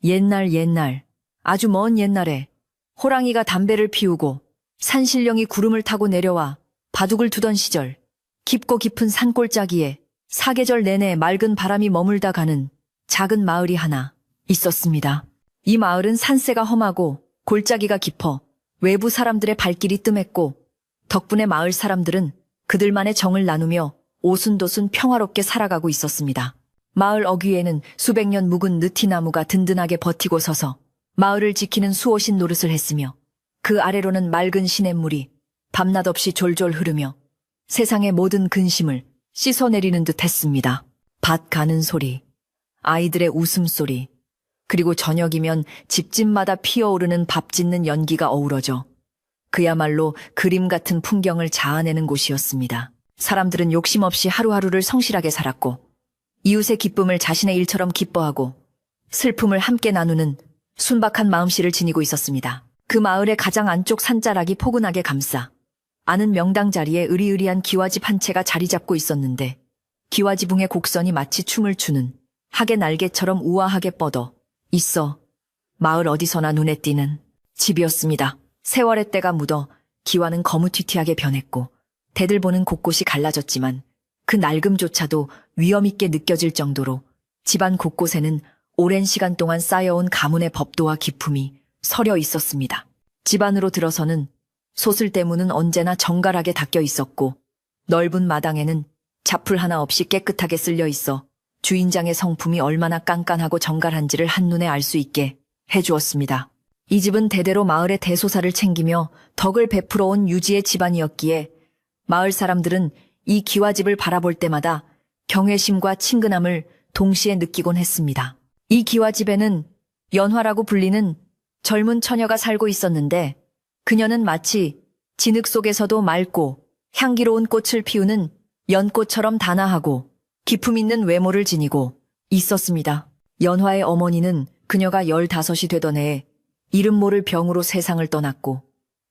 옛날, 아주 먼 옛날에 호랑이가 담배를 피우고 산신령이 구름을 타고 내려와 바둑을 두던 시절, 깊고 깊은 산골짜기에 사계절 내내 맑은 바람이 머물다 가는 작은 마을이 하나 있었습니다. 이 마을은 산세가 험하고 골짜기가 깊어 외부 사람들의 발길이 뜸했고, 덕분에 마을 사람들은 그들만의 정을 나누며 오순도순 평화롭게 살아가고 있었습니다. 마을 어귀에는 수백 년 묵은 느티나무가 든든하게 버티고 서서 마을을 지키는 수호신 노릇을 했으며, 그 아래로는 맑은 시냇물이 밤낮 없이 졸졸 흐르며 세상의 모든 근심을 씻어내리는 듯 했습니다. 밭 가는 소리, 아이들의 웃음소리, 그리고 저녁이면 집집마다 피어오르는 밥 짓는 연기가 어우러져 그야말로 그림 같은 풍경을 자아내는 곳이었습니다. 사람들은 욕심 없이 하루하루를 성실하게 살았고, 이웃의 기쁨을 자신의 일처럼 기뻐하고 슬픔을 함께 나누는 순박한 마음씨를 지니고 있었습니다. 그 마을의 가장 안쪽 산자락이 포근하게 감싸 아는 명당 자리에 으리으리한 기와집 한 채가 자리 잡고 있었는데, 기와지붕의 곡선이 마치 춤을 추는 학의 날개처럼 우아하게 뻗어 있어 마을 어디서나 눈에 띄는 집이었습니다. 세월의 때가 묻어 기와는 거무튀튀하게 변했고 대들 보는 곳곳이 갈라졌지만, 그 낡음조차도 위엄있게 느껴질 정도로 집안 곳곳에는 오랜 시간 동안 쌓여온 가문의 법도와 기품이 서려 있었습니다. 집 안으로 들어서는 소슬대문은 언제나 정갈하게 닫혀 있었고, 넓은 마당에는 자풀 하나 없이 깨끗하게 쓸려 있어 주인장의 성품이 얼마나 깐깐하고 정갈한지를 한눈에 알 수 있게 해주었습니다. 이 집은 대대로 마을의 대소사를 챙기며 덕을 베풀어 온 유지의 집안이었기에 마을 사람들은 이 기와집을 바라볼 때마다 경외심과 친근함을 동시에 느끼곤 했습니다. 이 기와집에는 연화라고 불리는 젊은 처녀가 살고 있었는데, 그녀는 마치 진흙 속에서도 맑고 향기로운 꽃을 피우는 연꽃처럼 단아하고 기품 있는 외모를 지니고 있었습니다. 연화의 어머니는 그녀가 15이 되던 해에 이름 모를 병으로 세상을 떠났고,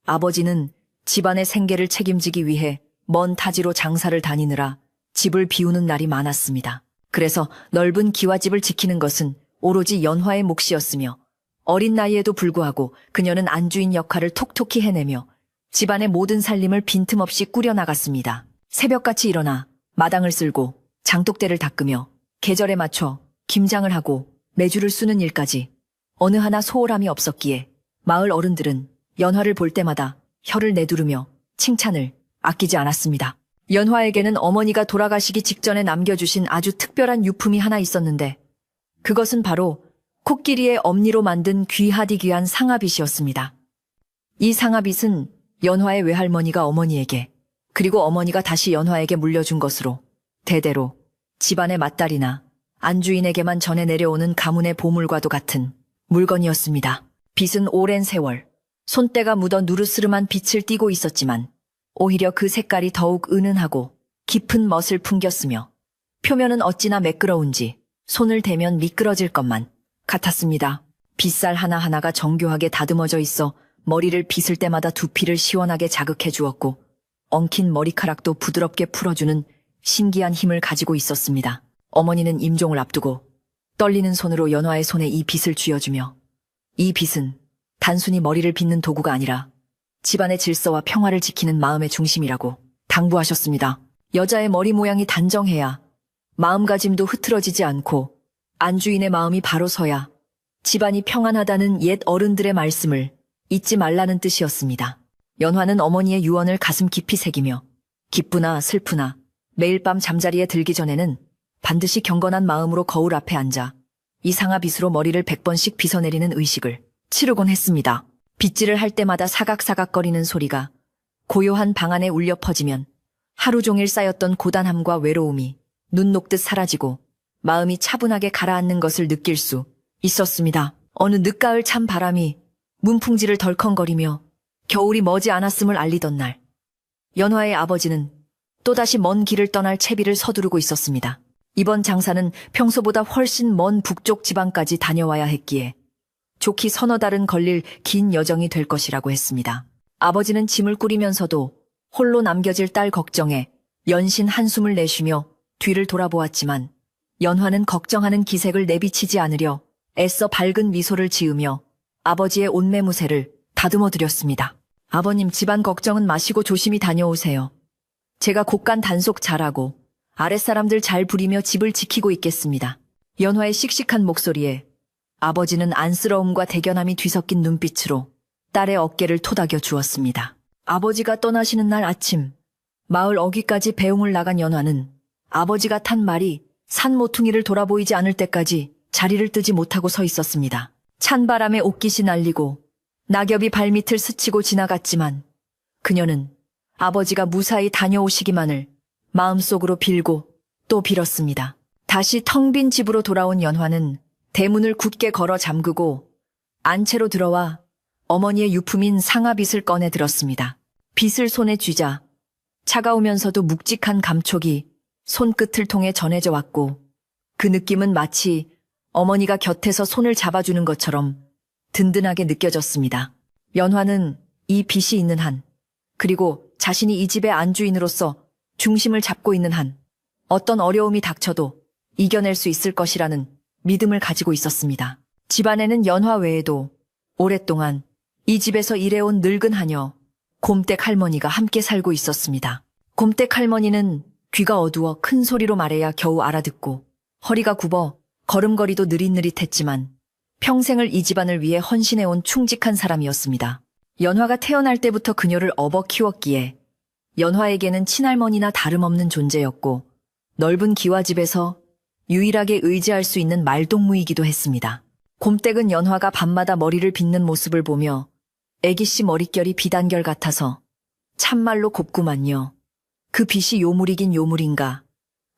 아버지는 집안의 생계를 책임지기 위해 먼 타지로 장사를 다니느라 집을 비우는 날이 많았습니다. 그래서 넓은 기와집을 지키는 것은 오로지 연화의 몫이었으며, 어린 나이에도 불구하고 그녀는 안주인 역할을 톡톡히 해내며 집안의 모든 살림을 빈틈없이 꾸려나갔습니다. 새벽같이 일어나 마당을 쓸고 장독대를 닦으며 계절에 맞춰 김장을 하고 메주를 쓰는 일까지 어느 하나 소홀함이 없었기에 마을 어른들은 연화를 볼 때마다 혀를 내두르며 칭찬을 아끼지 않았습니다. 연화에게는 어머니가 돌아가시기 직전에 남겨주신 아주 특별한 유품이 하나 있었는데, 그것은 바로 코끼리의 엄니로 만든 귀하디 귀한 상아빗이었습니다. 이 상아빗은 연화의 외할머니가 어머니에게, 그리고 어머니가 다시 연화에게 물려준 것으로 대대로 집안의 맏딸이나 안주인에게만 전해 내려오는 가문의 보물과도 같은 물건이었습니다. 빗은 오랜 세월 손때가 묻어 누르스름한 빛을 띠고 있었지만, 오히려 그 색깔이 더욱 은은하고 깊은 멋을 풍겼으며, 표면은 어찌나 매끄러운지 손을 대면 미끄러질 것만 같았습니다. 빗살 하나하나가 정교하게 다듬어져 있어 머리를 빗을 때마다 두피를 시원하게 자극해 주었고, 엉킨 머리카락도 부드럽게 풀어주는 신기한 힘을 가지고 있었습니다. 어머니는 임종을 앞두고 떨리는 손으로 연화의 손에 이 빗을 쥐어주며, 이 빗은 단순히 머리를 빗는 도구가 아니라 집안의 질서와 평화를 지키는 마음의 중심이라고 당부하셨습니다. 여자의 머리 모양이 단정해야 마음가짐도 흐트러지지 않고 안주인의 마음이 바로 서야 집안이 평안하다는 옛 어른들의 말씀을 잊지 말라는 뜻이었습니다. 연화는 어머니의 유언을 가슴 깊이 새기며 기쁘나 슬프나 매일 밤 잠자리에 들기 전에는 반드시 경건한 마음으로 거울 앞에 앉아 이 상아빗으로 머리를 100번씩 빗어내리는 의식을 치르곤 했습니다. 빗질을 할 때마다 사각사각거리는 소리가 고요한 방 안에 울려 퍼지면 하루 종일 쌓였던 고단함과 외로움이 눈 녹듯 사라지고 마음이 차분하게 가라앉는 것을 느낄 수 있었습니다. 어느 늦가을 찬 바람이 문풍지를 덜컹거리며 겨울이 머지 않았음을 알리던 날, 연화의 아버지는 또다시 먼 길을 떠날 채비를 서두르고 있었습니다. 이번 장사는 평소보다 훨씬 먼 북쪽 지방까지 다녀와야 했기에 좋기 서너 달은 걸릴 긴 여정이 될 것이라고 했습니다. 아버지는 짐을 꾸리면서도 홀로 남겨질 딸 걱정에 연신 한숨을 내쉬며 뒤를 돌아보았지만, 연화는 걱정하는 기색을 내비치지 않으려 애써 밝은 미소를 지으며 아버지의 옷매무새를 다듬어 드렸습니다. 아버님, 집안 걱정은 마시고 조심히 다녀오세요. 제가 곳간 단속 잘하고 아랫사람들 잘 부리며 집을 지키고 있겠습니다. 연화의 씩씩한 목소리에 아버지는 안쓰러움과 대견함이 뒤섞인 눈빛으로 딸의 어깨를 토닥여 주었습니다. 아버지가 떠나시는 날 아침, 마을 어귀까지 배웅을 나간 연화는 아버지가 탄 말이 산 모퉁이를 돌아보이지 않을 때까지 자리를 뜨지 못하고 서 있었습니다. 찬바람에 옷깃이 날리고 낙엽이 발밑을 스치고 지나갔지만 그녀는 아버지가 무사히 다녀오시기만을 마음속으로 빌고 또 빌었습니다. 다시 텅 빈 집으로 돌아온 연화는 대문을 굳게 걸어 잠그고 안채로 들어와 어머니의 유품인 상아빗을 꺼내 들었습니다. 빗을 손에 쥐자 차가우면서도 묵직한 감촉이 손끝을 통해 전해져 왔고 그 느낌은 마치 어머니가 곁에서 손을 잡아주는 것처럼 든든하게 느껴졌습니다. 연화는 이 빗이 있는 한, 그리고 자신이 이 집의 안주인으로서 중심을 잡고 있는 한, 어떤 어려움이 닥쳐도 이겨낼 수 있을 것이라는 믿음을 가지고 있었습니다. 집안에는 연화 외에도 오랫동안 이 집에서 일해온 늙은 하녀, 곰댁 할머니가 함께 살고 있었습니다. 곰댁 할머니는 귀가 어두워 큰 소리로 말해야 겨우 알아듣고 허리가 굽어 걸음걸이도 느릿느릿했지만 평생을 이 집안을 위해 헌신해온 충직한 사람이었습니다. 연화가 태어날 때부터 그녀를 업어 키웠기에 연화에게는 친할머니나 다름없는 존재였고 넓은 기와집에서 유일하게 의지할 수 있는 말동무이기도 했습니다. 곰댁은 연화가 밤마다 머리를 빗는 모습을 보며 애기씨 머릿결이 비단결 같아서 참말로 곱구만요. 그 빗이 요물이긴 요물인가.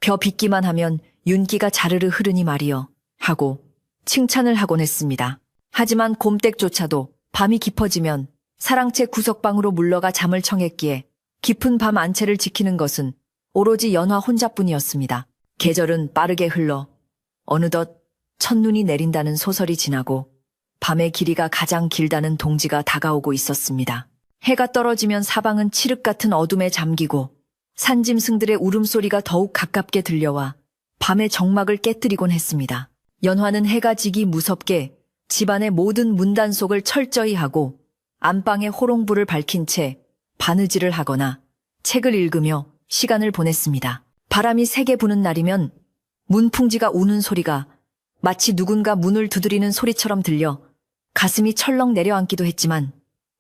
벼 빗기만 하면 윤기가 자르르 흐르니 말이여 하고 칭찬을 하곤 했습니다. 하지만 곰댁조차도 밤이 깊어지면 사랑채 구석방으로 물러가 잠을 청했기에 깊은 밤 안채를 지키는 것은 오로지 연화 혼자뿐이었습니다. 계절은 빠르게 흘러 어느덧 첫눈이 내린다는 소설이 지나고 밤의 길이가 가장 길다는 동지가 다가오고 있었습니다. 해가 떨어지면 사방은 칠흑 같은 어둠에 잠기고 산짐승들의 울음소리가 더욱 가깝게 들려와 밤의 정막을 깨뜨리곤 했습니다. 연화는 해가 지기 무섭게 집안의 모든 문단속을 철저히 하고 안방에 호롱불을 밝힌 채 바느질을 하거나 책을 읽으며 시간을 보냈습니다. 바람이 세게 부는 날이면 문풍지가 우는 소리가 마치 누군가 문을 두드리는 소리처럼 들려 가슴이 철렁 내려앉기도 했지만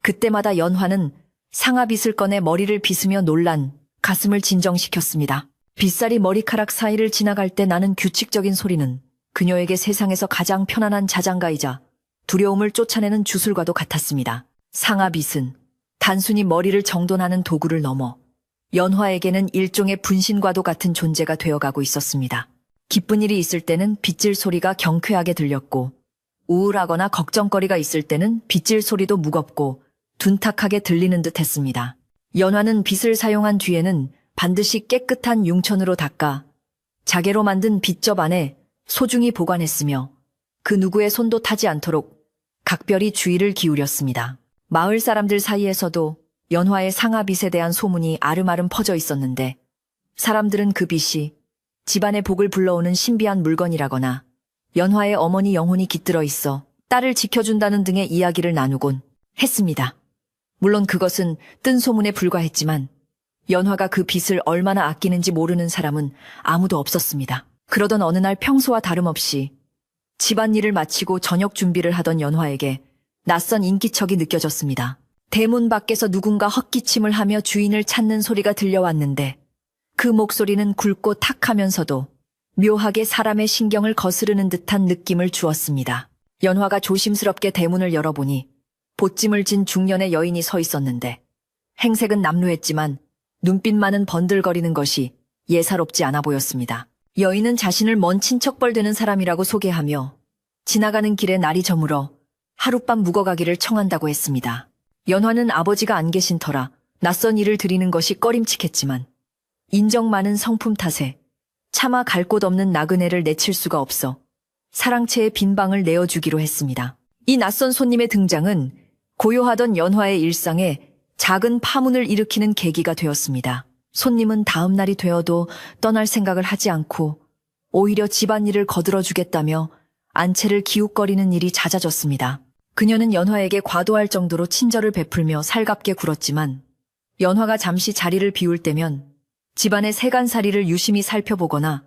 그때마다 연화는 상아빗을 꺼내 머리를 빗으며 놀란 가슴을 진정시켰습니다. 빗살이 머리카락 사이를 지나갈 때 나는 규칙적인 소리는 그녀에게 세상에서 가장 편안한 자장가이자 두려움을 쫓아내는 주술과도 같았습니다. 상아빗은 단순히 머리를 정돈하는 도구를 넘어 연화에게는 일종의 분신과도 같은 존재가 되어가고 있었습니다. 기쁜 일이 있을 때는 빗질 소리가 경쾌하게 들렸고 우울하거나 걱정거리가 있을 때는 빗질 소리도 무겁고 둔탁하게 들리는 듯 했습니다. 연화는 빗을 사용한 뒤에는 반드시 깨끗한 융천으로 닦아 자개로 만든 빗접 안에 소중히 보관했으며 그 누구의 손도 타지 않도록 각별히 주의를 기울였습니다. 마을 사람들 사이에서도 연화의 상아빗에 대한 소문이 아름아름 퍼져 있었는데 사람들은 그 빗이 집안의 복을 불러오는 신비한 물건이라거나 연화의 어머니 영혼이 깃들어 있어 딸을 지켜준다는 등의 이야기를 나누곤 했습니다. 물론 그것은 뜬 소문에 불과했지만 연화가 그 빗을 얼마나 아끼는지 모르는 사람은 아무도 없었습니다. 그러던 어느 날 평소와 다름없이 집안일을 마치고 저녁 준비를 하던 연화에게 낯선 인기척이 느껴졌습니다. 대문 밖에서 누군가 헛기침을 하며 주인을 찾는 소리가 들려왔는데 그 목소리는 굵고 탁하면서도 묘하게 사람의 신경을 거스르는 듯한 느낌을 주었습니다. 연화가 조심스럽게 대문을 열어보니 보찜을 진 중년의 여인이 서 있었는데 행색은 남루했지만 눈빛만은 번들거리는 것이 예사롭지 않아 보였습니다. 여인은 자신을 먼 친척벌 되는 사람이라고 소개하며 지나가는 길에 날이 저물어 하룻밤 묵어가기를 청한다고 했습니다. 연화는 아버지가 안 계신 터라 낯선 일을 드리는 것이 꺼림칙했지만 인정 많은 성품 탓에 차마 갈 곳 없는 나그네를 내칠 수가 없어 사랑채의 빈 방을 내어주기로 했습니다. 이 낯선 손님의 등장은 고요하던 연화의 일상에 작은 파문을 일으키는 계기가 되었습니다. 손님은 다음 날이 되어도 떠날 생각을 하지 않고 오히려 집안일을 거들어주겠다며 안채를 기웃거리는 일이 잦아졌습니다. 그녀는 연화에게 과도할 정도로 친절을 베풀며 살갑게 굴었지만 연화가 잠시 자리를 비울 때면 집안의 세간살이를 유심히 살펴보거나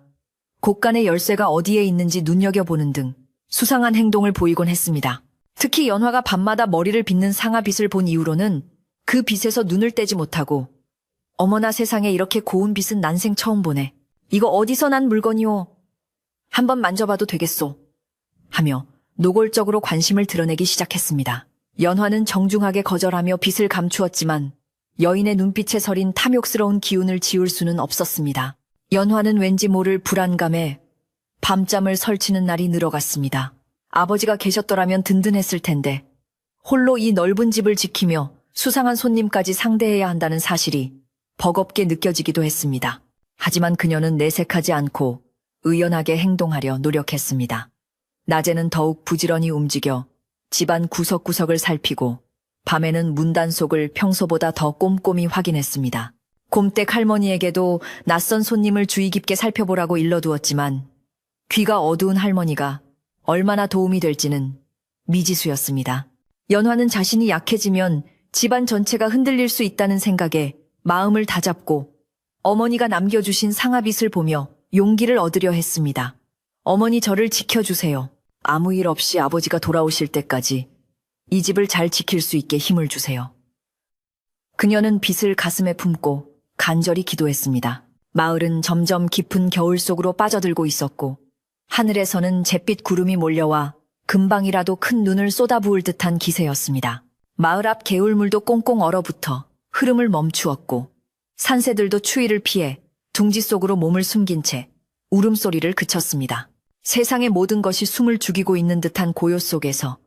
곳간의 열쇠가 어디에 있는지 눈여겨보는 등 수상한 행동을 보이곤 했습니다. 특히 연화가 밤마다 머리를 빗는 상아빗을 본 이후로는 그 빛에서 눈을 떼지 못하고 어머나 세상에 이렇게 고운 빛은 난생 처음 보네. 이거 어디서 난 물건이오? 한번 만져봐도 되겠소? 하며 노골적으로 관심을 드러내기 시작했습니다. 연화는 정중하게 거절하며 빛을 감추었지만 여인의 눈빛에 서린 탐욕스러운 기운을 지울 수는 없었습니다. 연화는 왠지 모를 불안감에 밤잠을 설치는 날이 늘어갔습니다. 아버지가 계셨더라면 든든했을 텐데 홀로 이 넓은 집을 지키며 수상한 손님까지 상대해야 한다는 사실이 버겁게 느껴지기도 했습니다. 하지만 그녀는 내색하지 않고 의연하게 행동하려 노력했습니다. 낮에는 더욱 부지런히 움직여 집안 구석구석을 살피고 밤에는 문단속을 평소보다 더 꼼꼼히 확인했습니다. 곰댁 할머니에게도 낯선 손님을 주의 깊게 살펴보라고 일러두었지만 귀가 어두운 할머니가 얼마나 도움이 될지는 미지수였습니다. 연화는 자신이 약해지면 집안 전체가 흔들릴 수 있다는 생각에 마음을 다잡고 어머니가 남겨주신 상아빗을 보며 용기를 얻으려 했습니다. 어머니 저를 지켜주세요. 아무 일 없이 아버지가 돌아오실 때까지 이 집을 잘 지킬 수 있게 힘을 주세요. 그녀는 빗을 가슴에 품고 간절히 기도했습니다. 마을은 점점 깊은 겨울 속으로 빠져들고 있었고 하늘에서는 잿빛 구름이 몰려와 금방이라도 큰 눈을 쏟아부을 듯한 기세였습니다. 마을 앞 개울물도 꽁꽁 얼어붙어 흐름을 멈추었고 산새들도 추위를 피해 둥지 속으로 몸을 숨긴 채 울음소리를 그쳤습니다. 세상의 모든 것이 숨을 죽이고 있는 듯한 고요 속에서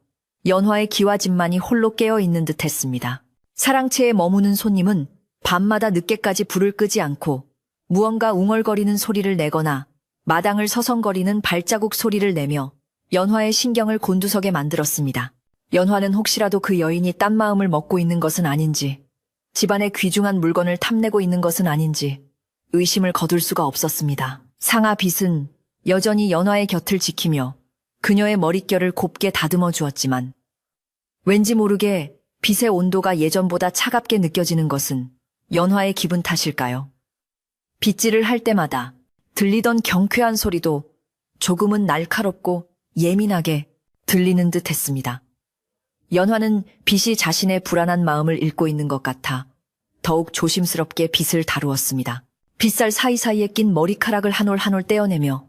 연화의 기와 집만이 홀로 깨어 있는 듯했습니다. 사랑채에 머무는 손님은 밤마다 늦게까지 불을 끄지 않고 무언가 웅얼거리는 소리를 내거나 마당을 서성거리는 발자국 소리를 내며 연화의 신경을 곤두서게 만들었습니다. 연화는 혹시라도 그 여인이 딴 마음을 먹고 있는 것은 아닌지, 집안의 귀중한 물건을 탐내고 있는 것은 아닌지 의심을 거둘 수가 없었습니다. 상아빗은 여전히 연화의 곁을 지키며 그녀의 머릿결을 곱게 다듬어 주었지만 왠지 모르게 빛의 온도가 예전보다 차갑게 느껴지는 것은 연화의 기분 탓일까요? 빗질을 할 때마다 들리던 경쾌한 소리도 조금은 날카롭고 예민하게 들리는 듯 했습니다. 연화는 빛이 자신의 불안한 마음을 읽고 있는 것 같아 더욱 조심스럽게 빗을 다루었습니다. 빗살 사이사이에 낀 머리카락을 한 올 한 올 떼어내며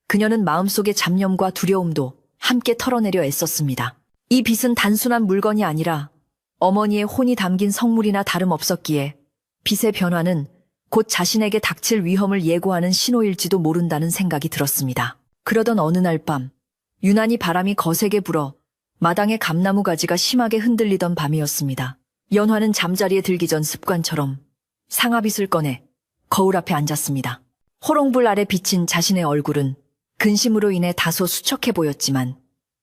그녀는 마음속의 잡념과 두려움도 함께 털어내려 애썼습니다. 이 빗은 단순한 물건이 아니라 어머니의 혼이 담긴 성물이나 다름없었기에 빗의 변화는 곧 자신에게 닥칠 위험을 예고하는 신호일지도 모른다는 생각이 들었습니다. 그러던 어느 날 밤, 유난히 바람이 거세게 불어 마당의 감나무 가지가 심하게 흔들리던 밤이었습니다. 연화는 잠자리에 들기 전 습관처럼 상아빗을 꺼내 거울 앞에 앉았습니다. 호롱불 아래 비친 자신의 얼굴은 근심으로 인해 다소 수척해 보였지만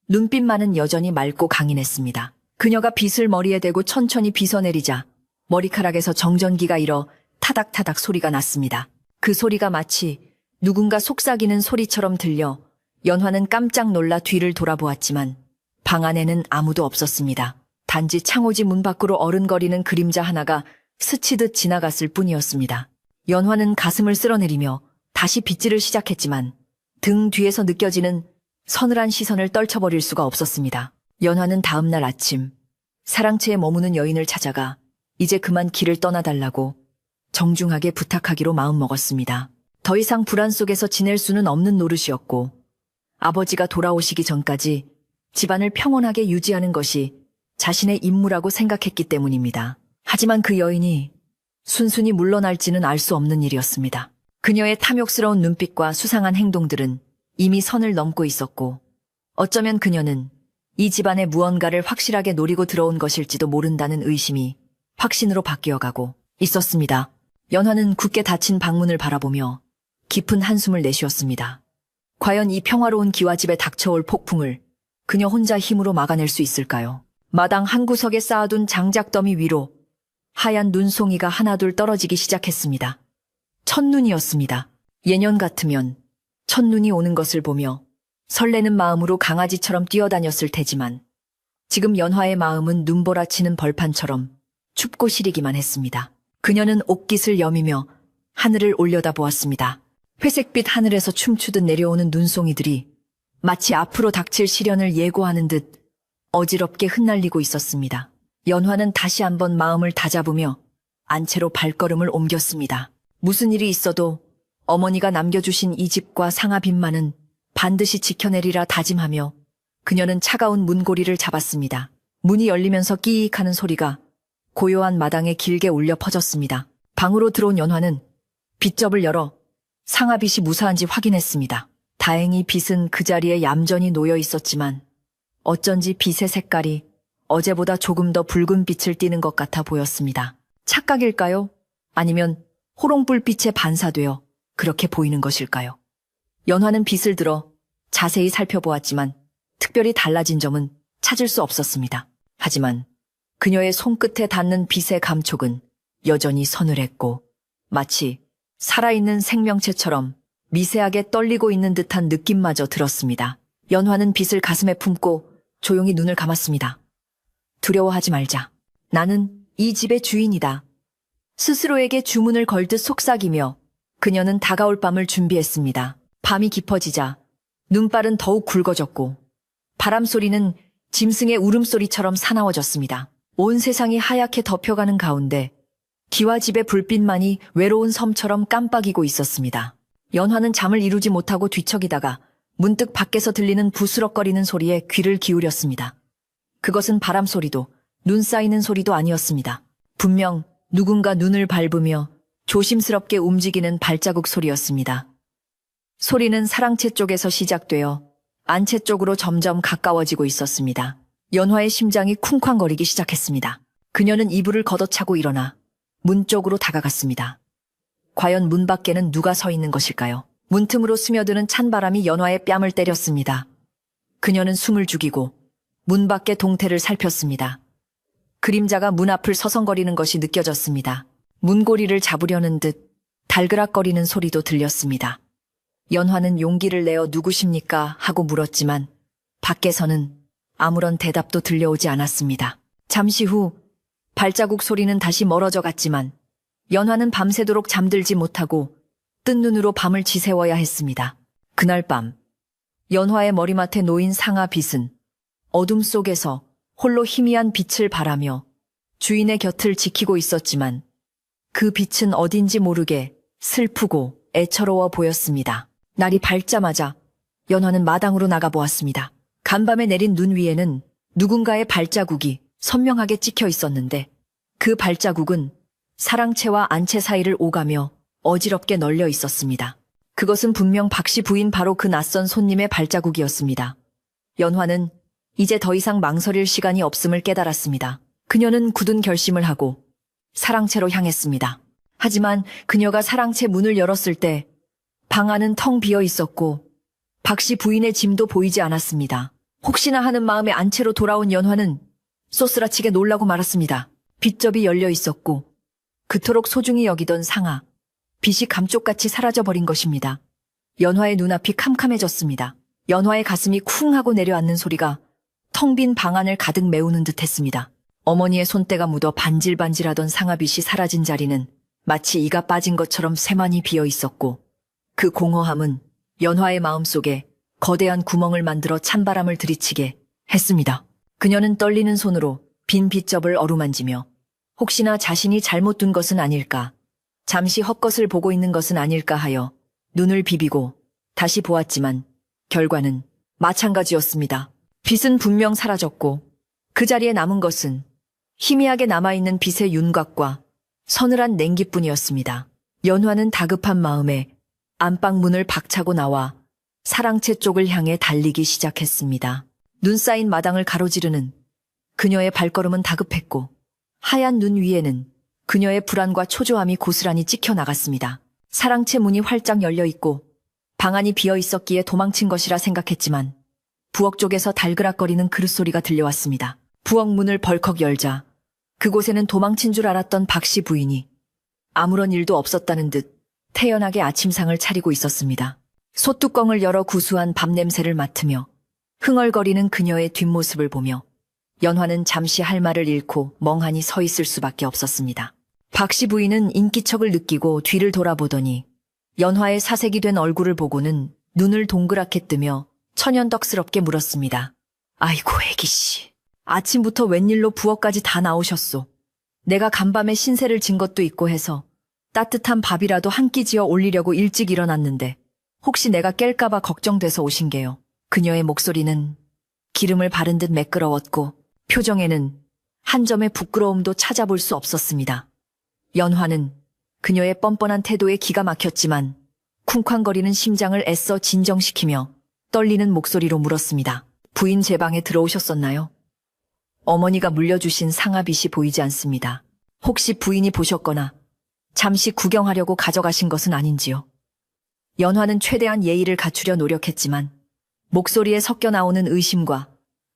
눈빛만은 여전히 맑고 강인했습니다. 그녀가 빗을 머리에 대고 천천히 빗어내리자 머리카락에서 정전기가 일어 타닥타닥 소리가 났습니다. 그 소리가 마치 누군가 속삭이는 소리처럼 들려 연화는 깜짝 놀라 뒤를 돌아보았지만 방 안에는 아무도 없었습니다. 단지 창호지 문 밖으로 어른거리는 그림자 하나가 스치듯 지나갔을 뿐이었습니다. 연화는 가슴을 쓸어내리며 다시 빗질을 시작했지만 등 뒤에서 느껴지는 서늘한 시선을 떨쳐버릴 수가 없었습니다. 연화는 다음 날 아침 사랑채에 머무는 여인을 찾아가 이제 그만 길을 떠나달라고 정중하게 부탁하기로 마음먹었습니다. 더 이상 불안 속에서 지낼 수는 없는 노릇이었고 아버지가 돌아오시기 전까지 집안을 평온하게 유지하는 것이 자신의 임무라고 생각했기 때문입니다. 하지만 그 여인이 순순히 물러날지는 알 수 없는 일이었습니다. 그녀의 탐욕스러운 눈빛과 수상한 행동들은 이미 선을 넘고 있었고 어쩌면 그녀는 이 집안의 무언가를 확실하게 노리고 들어온 것일지도 모른다는 의심이 확신으로 바뀌어가고 있었습니다. 연화는 굳게 닫힌 방문을 바라보며 깊은 한숨을 내쉬었습니다. 과연 이 평화로운 기와집에 닥쳐올 폭풍을 그녀 혼자 힘으로 막아낼 수 있을까요? 마당 한 구석에 쌓아둔 장작더미 위로 하얀 눈송이가 하나둘 떨어지기 시작했습니다. 첫눈이었습니다. 예년 같으면 첫눈이 오는 것을 보며 설레는 마음으로 강아지처럼 뛰어다녔을 테지만 지금 연화의 마음은 눈보라치는 벌판처럼 춥고 시리기만 했습니다. 그녀는 옷깃을 여미며 하늘을 올려다보았습니다. 회색빛 하늘에서 춤추듯 내려오는 눈송이들이 마치 앞으로 닥칠 시련을 예고하는 듯 어지럽게 흩날리고 있었습니다. 연화는 다시 한번 마음을 다잡으며 안채로 발걸음을 옮겼습니다. 무슨 일이 있어도 어머니가 남겨주신 이 집과 상아빈만은 반드시 지켜내리라 다짐하며 그녀는 차가운 문고리를 잡았습니다. 문이 열리면서 끼익 하는 소리가 고요한 마당에 길게 울려 퍼졌습니다. 방으로 들어온 연화는 빗접을 열어 상아빗이 무사한지 확인했습니다. 다행히 빗은 그 자리에 얌전히 놓여 있었지만 어쩐지 빗의 색깔이 어제보다 조금 더 붉은 빛을 띠는 것 같아 보였습니다. 착각일까요? 아니면 호롱불빛에 반사되어 그렇게 보이는 것일까요? 연화는 빗을 들어 자세히 살펴보았지만 특별히 달라진 점은 찾을 수 없었습니다. 하지만 그녀의 손끝에 닿는 빗의 감촉은 여전히 서늘했고 마치 살아있는 생명체처럼 미세하게 떨리고 있는 듯한 느낌마저 들었습니다. 연화는 빗을 가슴에 품고 조용히 눈을 감았습니다. 두려워하지 말자. 나는 이 집의 주인이다. 스스로에게 주문을 걸듯 속삭이며 그녀는 다가올 밤을 준비했습니다. 밤이 깊어지자 눈발은 더욱 굵어졌고 바람소리는 짐승의 울음소리처럼 사나워졌습니다. 온 세상이 하얗게 덮여가는 가운데 기와 집의 불빛만이 외로운 섬처럼 깜빡이고 있었습니다. 연화는 잠을 이루지 못하고 뒤척이다가 문득 밖에서 들리는 부스럭거리는 소리에 귀를 기울였습니다. 그것은 바람소리도 눈 쌓이는 소리도 아니었습니다. 분명 누군가 눈을 밟으며 조심스럽게 움직이는 발자국 소리였습니다. 소리는 사랑채 쪽에서 시작되어 안채 쪽으로 점점 가까워지고 있었습니다. 연화의 심장이 쿵쾅거리기 시작했습니다. 그녀는 이불을 걷어차고 일어나 문 쪽으로 다가갔습니다. 과연 문 밖에는 누가 서 있는 것일까요? 문틈으로 스며드는 찬바람이 연화의 뺨을 때렸습니다. 그녀는 숨을 죽이고 문 밖의 동태를 살폈습니다. 그림자가 문 앞을 서성거리는 것이 느껴졌습니다. 문고리를 잡으려는 듯 달그락거리는 소리도 들렸습니다. 연화는 용기를 내어 누구십니까? 하고 물었지만 밖에서는 아무런 대답도 들려오지 않았습니다. 잠시 후 발자국 소리는 다시 멀어져 갔지만 연화는 밤새도록 잠들지 못하고 뜬 눈으로 밤을 지새워야 했습니다. 그날 밤 연화의 머리맡에 놓인 상아빗은 어둠 속에서 홀로 희미한 빛을 발하며 주인의 곁을 지키고 있었지만 그 빛은 어딘지 모르게 슬프고 애처로워 보였습니다. 날이 밝자마자 연화는 마당으로 나가보았습니다. 간밤에 내린 눈 위에는 누군가의 발자국이 선명하게 찍혀 있었는데 그 발자국은 사랑채와 안채 사이를 오가며 어지럽게 널려 있었습니다. 그것은 분명 박씨 부인 바로 그 낯선 손님의 발자국이었습니다. 연화는 이제 더 이상 망설일 시간이 없음을 깨달았습니다. 그녀는 굳은 결심을 하고 사랑채로 향했습니다. 하지만 그녀가 사랑채 문을 열었을 때 방 안은 텅 비어 있었고 박씨 부인의 짐도 보이지 않았습니다. 혹시나 하는 마음에 안채로 돌아온 연화는 쏘스라치게 놀라고 말았습니다. 빗접이 열려 있었고 그토록 소중히 여기던 상아, 빛이 감쪽같이 사라져버린 것입니다. 연화의 눈앞이 캄캄해졌습니다. 연화의 가슴이 쿵 하고 내려앉는 소리가 텅 빈 방 안을 가득 메우는 듯했습니다. 어머니의 손때가 묻어 반질반질하던 상아빛이 사라진 자리는 마치 이가 빠진 것처럼 쇠만이 비어 있었고 그 공허함은 연화의 마음속에 거대한 구멍을 만들어 찬바람을 들이치게 했습니다. 그녀는 떨리는 손으로 빈 빗접을 어루만지며 혹시나 자신이 잘못 둔 것은 아닐까, 잠시 헛것을 보고 있는 것은 아닐까 하여 눈을 비비고 다시 보았지만 결과는 마찬가지였습니다. 빛은 분명 사라졌고 그 자리에 남은 것은 희미하게 남아있는 빛의 윤곽과 서늘한 냉기뿐이었습니다. 연화는 다급한 마음에 안방 문을 박차고 나와 사랑채 쪽을 향해 달리기 시작했습니다. 눈 쌓인 마당을 가로지르는 그녀의 발걸음은 다급했고 하얀 눈 위에는 그녀의 불안과 초조함이 고스란히 찍혀 나갔습니다. 사랑채 문이 활짝 열려 있고 방 안이 비어 있었기에 도망친 것이라 생각했지만 부엌 쪽에서 달그락거리는 그릇 소리가 들려왔습니다. 부엌 문을 벌컥 열자 그곳에는 도망친 줄 알았던 박씨 부인이 아무런 일도 없었다는 듯 태연하게 아침상을 차리고 있었습니다. 솥뚜껑을 열어 구수한 밥 냄새를 맡으며 흥얼거리는 그녀의 뒷모습을 보며 연화는 잠시 할 말을 잃고 멍하니 서 있을 수밖에 없었습니다. 박씨 부인은 인기척을 느끼고 뒤를 돌아보더니 연화의 사색이 된 얼굴을 보고는 눈을 동그랗게 뜨며 천연덕스럽게 물었습니다. 아이고 애기씨, 아침부터 웬일로 부엌까지 다 나오셨소. 내가 간밤에 신세를 진 것도 있고 해서 따뜻한 밥이라도 한 끼 지어 올리려고 일찍 일어났는데 혹시 내가 깰까봐 걱정돼서 오신 게요. 그녀의 목소리는 기름을 바른 듯 매끄러웠고 표정에는 한 점의 부끄러움도 찾아볼 수 없었습니다. 연화는 그녀의 뻔뻔한 태도에 기가 막혔지만 쿵쾅거리는 심장을 애써 진정시키며 떨리는 목소리로 물었습니다. 부인 제 방에 들어오셨었나요? 어머니가 물려주신 상아빗이 보이지 않습니다. 혹시 부인이 보셨거나 잠시 구경하려고 가져가신 것은 아닌지요? 연화는 최대한 예의를 갖추려 노력했지만 목소리에 섞여 나오는 의심과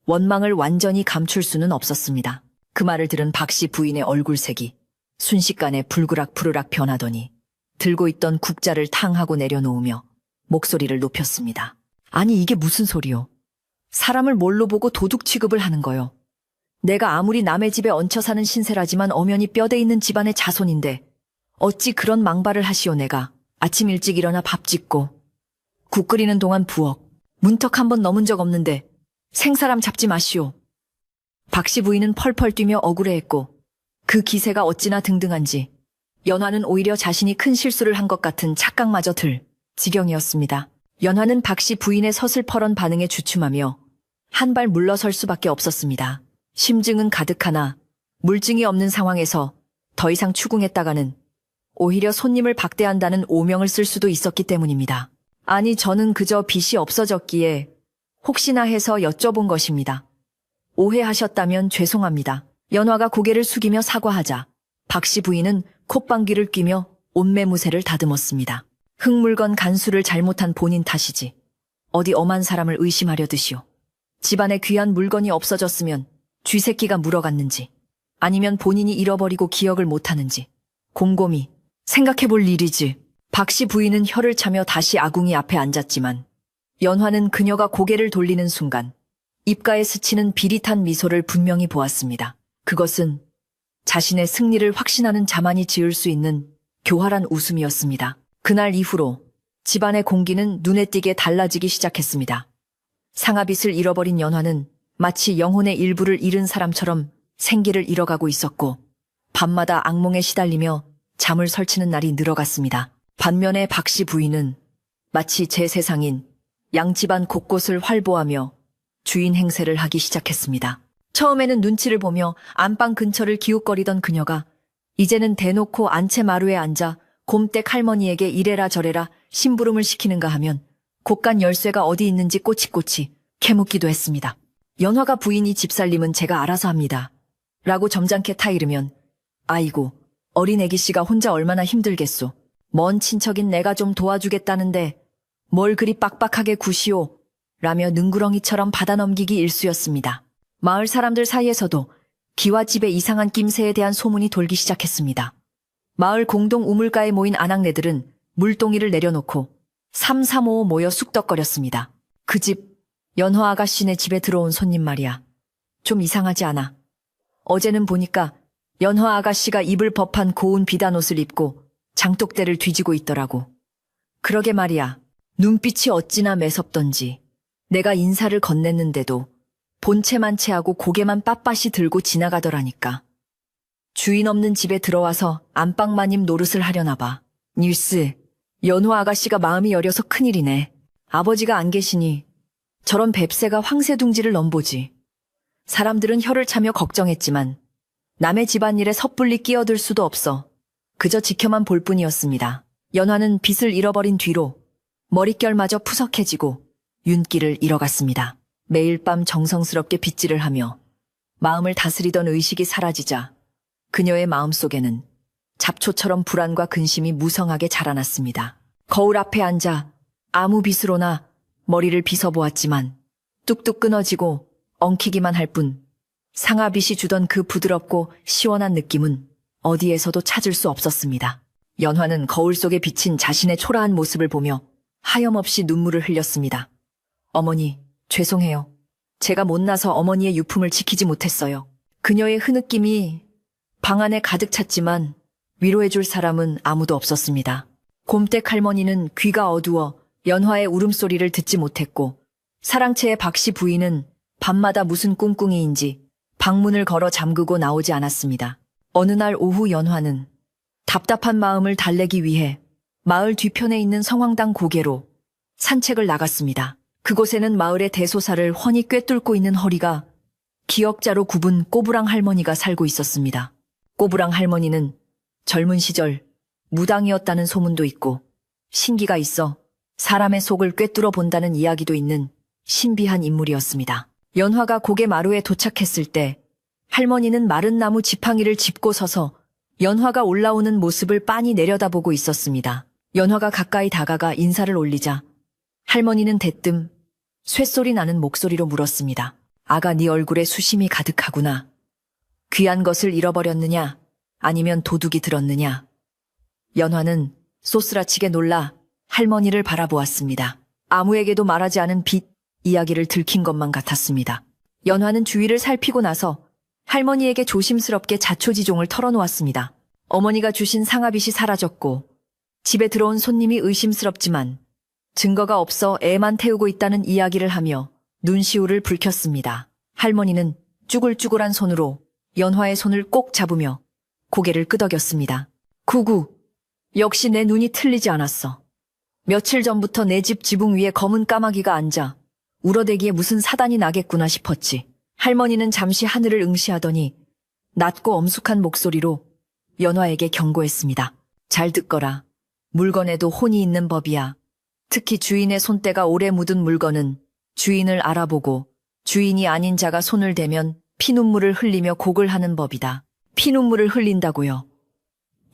원망을 완전히 감출 수는 없었습니다. 그 말을 들은 박씨 부인의 얼굴색이 순식간에 불그락 변하더니 들고 있던 국자를 탕하고 내려놓으며 목소리를 높였습니다. 아니 이게 무슨 소리요? 사람을 뭘로 보고 도둑 취급을 하는 거요? 내가 아무리 남의 집에 얹혀 사는 신세라지만 엄연히 뼈대 있는 집안의 자손인데 어찌 그런 망발을 하시오. 내가 아침 일찍 일어나 밥 짓고 국 끓이는 동안 부엌 문턱 한 번 넘은 적 없는데 생사람 잡지 마시오. 박씨 부인은 펄펄 뛰며 억울해했고 그 기세가 어찌나 등등한지 연화는 오히려 자신이 큰 실수를 한 것 같은 착각마저 들 지경이었습니다. 연화는 박씨 부인의 서슬퍼런 반응에 주춤하며 한 발 물러설 수밖에 없었습니다. 심증은 가득하나 물증이 없는 상황에서 더 이상 추궁했다가는 오히려 손님을 박대한다는 오명을 쓸 수도 있었기 때문입니다. 아니 저는 그저 빚이 없어졌기에 혹시나 해서 여쭤본 것입니다. 오해하셨다면 죄송합니다. 연화가 고개를 숙이며 사과하자 박씨 부인은 콧방귀를 뀌며 옷매무새를 다듬었습니다. 흙물건 간수를 잘못한 본인 탓이지 어디 엄한 사람을 의심하려 드시오. 집안에 귀한 물건이 없어졌으면 쥐새끼가 물어갔는지 아니면 본인이 잃어버리고 기억을 못하는지 곰곰이 생각해볼 일이지. 박씨 부인은 혀를 차며 다시 아궁이 앞에 앉았지만 연화는 그녀가 고개를 돌리는 순간 입가에 스치는 비릿한 미소를 분명히 보았습니다. 그것은 자신의 승리를 확신하는 자만이 지을 수 있는 교활한 웃음이었습니다. 그날 이후로 집안의 공기는 눈에 띄게 달라지기 시작했습니다. 상아빗을 잃어버린 연화는 마치 영혼의 일부를 잃은 사람처럼 생기를 잃어가고 있었고 밤마다 악몽에 시달리며 잠을 설치는 날이 늘어갔습니다. 반면에 박씨 부인은 마치 제 세상인 양집안 곳곳을 활보하며 주인 행세를 하기 시작했습니다. 처음에는 눈치를 보며 안방 근처를 기웃거리던 그녀가 이제는 대놓고 안채 마루에 앉아 곰댁 할머니에게 이래라 저래라 심부름을 시키는가 하면 곳간 열쇠가 어디 있는지 꼬치꼬치 캐묻기도 했습니다. 연화가 부인이 집살림은 제가 알아서 합니다. 라고 점잖게 타이르면 아이고 어린 애기씨가 혼자 얼마나 힘들겠소. 먼 친척인 내가 좀 도와주겠다는데 뭘 그리 빡빡하게 구시오. 라며 능구렁이처럼 받아넘기기 일쑤였습니다. 마을 사람들 사이에서도 기와집의 이상한 낌새에 대한 소문이 돌기 시작했습니다. 마을 공동 우물가에 모인 아낙네들은 물동이를 내려놓고 삼삼오오 모여 쑥덕거렸습니다. 그 집 연화 아가씨네 집에 들어온 손님 말이야. 좀 이상하지 않아? 어제는 보니까 연화 아가씨가 입을 법한 고운 비단옷을 입고 장독대를 뒤지고 있더라고. 그러게 말이야. 눈빛이 어찌나 매섭던지. 내가 인사를 건넸는데도 본체만 체하고 고개만 빳빳이 들고 지나가더라니까. 주인 없는 집에 들어와서 안방마님 노릇을 하려나 봐. 닐스, 연화 아가씨가 마음이 여려서 큰일이네. 아버지가 안 계시니 저런 뱁새가 황새둥지를 넘보지. 사람들은 혀를 차며 걱정했지만 남의 집안일에 섣불리 끼어들 수도 없어 그저 지켜만 볼 뿐이었습니다. 연화는 빚을 잃어버린 뒤로 머릿결마저 푸석해지고 윤기를 잃어갔습니다. 매일 밤 정성스럽게 빗질을 하며 마음을 다스리던 의식이 사라지자 그녀의 마음속에는 잡초처럼 불안과 근심이 무성하게 자라났습니다. 거울 앞에 앉아 아무 빗으로나 머리를 빗어보았지만 뚝뚝 끊어지고 엉키기만 할 뿐 상아빗이 주던 그 부드럽고 시원한 느낌은 어디에서도 찾을 수 없었습니다. 연화는 거울 속에 비친 자신의 초라한 모습을 보며 하염없이 눈물을 흘렸습니다. 어머니, 죄송해요. 제가 못나서 어머니의 유품을 지키지 못했어요. 그녀의 흐느낌이 방 안에 가득 찼지만 위로해줄 사람은 아무도 없었습니다. 곰댁 할머니는 귀가 어두워 연화의 울음소리를 듣지 못했고 사랑채의 박씨 부인은 밤마다 무슨 꿍꿍이인지 방문을 걸어 잠그고 나오지 않았습니다. 어느 날 오후 연화는 답답한 마음을 달래기 위해 마을 뒤편에 있는 성황당 고개로 산책을 나갔습니다. 그곳에는 마을의 대소사를 훤히 꿰뚫고 있는 허리가 기역자로 굽은 꼬부랑 할머니가 살고 있었습니다. 꼬부랑 할머니는 젊은 시절 무당이었다는 소문도 있고 신기가 있어 사람의 속을 꿰뚫어 본다는 이야기도 있는 신비한 인물이었습니다. 연화가 고개 마루에 도착했을 때 할머니는 마른 나무 지팡이를 짚고 서서 연화가 올라오는 모습을 빤히 내려다보고 있었습니다. 연화가 가까이 다가가 인사를 올리자 할머니는 대뜸 쇳소리 나는 목소리로 물었습니다. 아가, 네 얼굴에 수심이 가득하구나. 귀한 것을 잃어버렸느냐? 아니면 도둑이 들었느냐? 연화는 쏘스라치게 놀라 할머니를 바라보았습니다. 아무에게도 말하지 않은 빚 이야기를 들킨 것만 같았습니다. 연화는 주위를 살피고 나서 할머니에게 조심스럽게 자초지종을 털어놓았습니다. 어머니가 주신 상아빚이 사라졌고 집에 들어온 손님이 의심스럽지만 증거가 없어 애만 태우고 있다는 이야기를 하며 눈시울을 붉혔습니다. 할머니는 쭈글쭈글한 손으로 연화의 손을 꼭 잡으며 고개를 끄덕였습니다. 구구, 역시 내 눈이 틀리지 않았어. 며칠 전부터 내 집 지붕 위에 검은 까마귀가 앉아 울어대기에 무슨 사단이 나겠구나 싶었지. 할머니는 잠시 하늘을 응시하더니 낮고 엄숙한 목소리로 연화에게 경고했습니다. 잘 듣거라. 물건에도 혼이 있는 법이야. 특히 주인의 손때가 오래 묻은 물건은 주인을 알아보고 주인이 아닌 자가 손을 대면 피눈물을 흘리며 곡을 하는 법이다. 피눈물을 흘린다고요.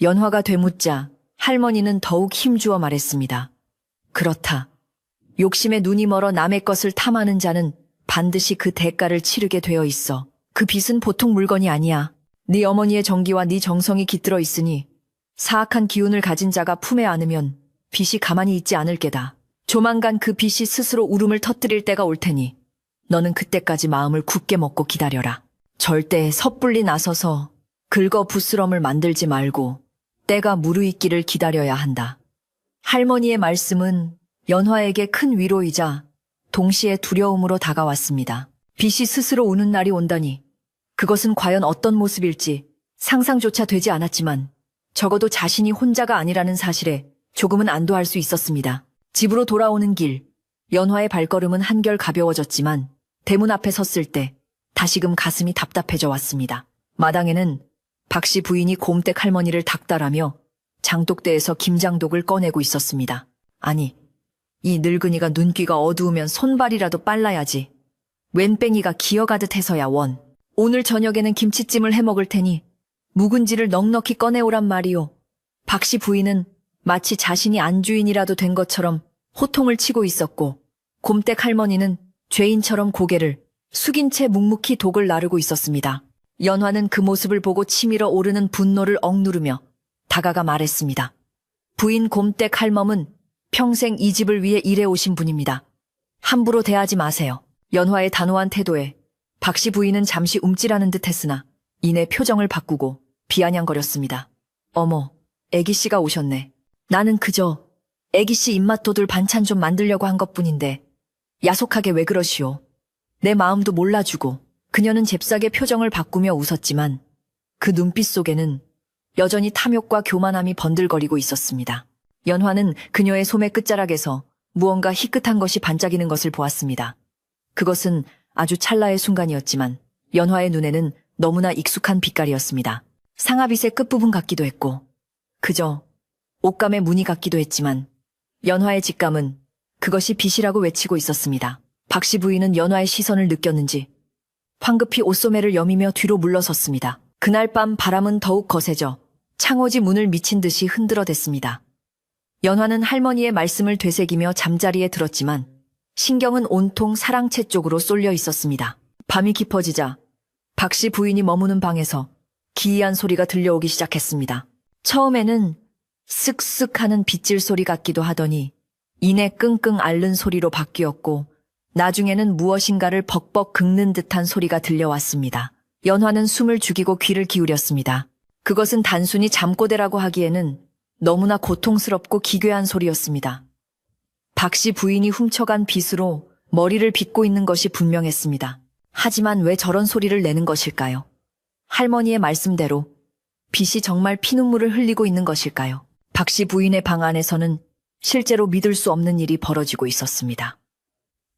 연화가 되묻자 할머니는 더욱 힘주어 말했습니다. 그렇다. 욕심에 눈이 멀어 남의 것을 탐하는 자는 반드시 그 대가를 치르게 되어 있어. 그 빚은 보통 물건이 아니야. 네 어머니의 정기와 네 정성이 깃들어 있으니 사악한 기운을 가진 자가 품에 안으면 빚이 가만히 있지 않을 게다. 조만간 그 빚이 스스로 울음을 터뜨릴 때가 올 테니 너는 그때까지 마음을 굳게 먹고 기다려라. 절대 섣불리 나서서 긁어 부스럼을 만들지 말고 때가 무르익기를 기다려야 한다. 할머니의 말씀은 연화에게 큰 위로이자 동시에 두려움으로 다가왔습니다. 빚이 스스로 우는 날이 온다니 그것은 과연 어떤 모습일지 상상조차 되지 않았지만 적어도 자신이 혼자가 아니라는 사실에 조금은 안도할 수 있었습니다. 집으로 돌아오는 길, 연화의 발걸음은 한결 가벼워졌지만 대문 앞에 섰을 때 다시금 가슴이 답답해져 왔습니다. 마당에는 박씨 부인이 곰댁 할머니를 닥달하며 장독대에서 김장독을 꺼내고 있었습니다. 아니, 이 늙은이가 눈귀가 어두우면 손발이라도 빨라야지. 웬뺑이가 기어가듯 해서야 원. 오늘 저녁에는 김치찜을 해먹을 테니 묵은지를 넉넉히 꺼내오란 말이오. 박씨 부인은 마치 자신이 안주인이라도 된 것처럼 호통을 치고 있었고 곰댁 할머니는 죄인처럼 고개를 숙인 채 묵묵히 독을 나르고 있었습니다. 연화는 그 모습을 보고 치밀어 오르는 분노를 억누르며 다가가 말했습니다. 부인 곰댁 할멈은 평생 이 집을 위해 일해오신 분입니다. 함부로 대하지 마세요. 연화의 단호한 태도에 박씨 부인은 잠시 움찔하는 듯 했으나 이내 표정을 바꾸고 비아냥거렸습니다. 어머, 애기씨가 오셨네. 나는 그저 애기씨 입맛 돋을 반찬 좀 만들려고 한 것뿐인데 야속하게 왜 그러시오. 내 마음도 몰라주고. 그녀는 잽싸게 표정을 바꾸며 웃었지만 그 눈빛 속에는 여전히 탐욕과 교만함이 번들거리고 있었습니다. 연화는 그녀의 소매 끝자락에서 무언가 희끗한 것이 반짝이는 것을 보았습니다. 그것은 아주 찰나의 순간이었지만 연화의 눈에는 너무나 익숙한 빛깔이었습니다. 상아빗의 끝부분 같기도 했고 그저 옷감의 무늬 같기도 했지만 연화의 직감은 그것이 빛이라고 외치고 있었습니다. 박씨 부인은 연화의 시선을 느꼈는지 황급히 옷소매를 여미며 뒤로 물러섰습니다. 그날 밤 바람은 더욱 거세져 창호지 문을 미친 듯이 흔들어댔습니다. 연화는 할머니의 말씀을 되새기며 잠자리에 들었지만 신경은 온통 사랑채 쪽으로 쏠려 있었습니다. 밤이 깊어지자 박씨 부인이 머무는 방에서 기이한 소리가 들려오기 시작했습니다. 처음에는 쓱쓱 하는 빗질 소리 같기도 하더니 이내 끙끙 앓는 소리로 바뀌었고 나중에는 무엇인가를 벅벅 긁는 듯한 소리가 들려왔습니다. 연화는 숨을 죽이고 귀를 기울였습니다. 그것은 단순히 잠꼬대라고 하기에는 너무나 고통스럽고 기괴한 소리였습니다. 박씨 부인이 훔쳐간 빗으로 머리를 빗고 있는 것이 분명했습니다. 하지만 왜 저런 소리를 내는 것일까요? 할머니의 말씀대로 빗이 정말 피눈물을 흘리고 있는 것일까요? 박씨 부인의 방 안에서는 실제로 믿을 수 없는 일이 벌어지고 있었습니다.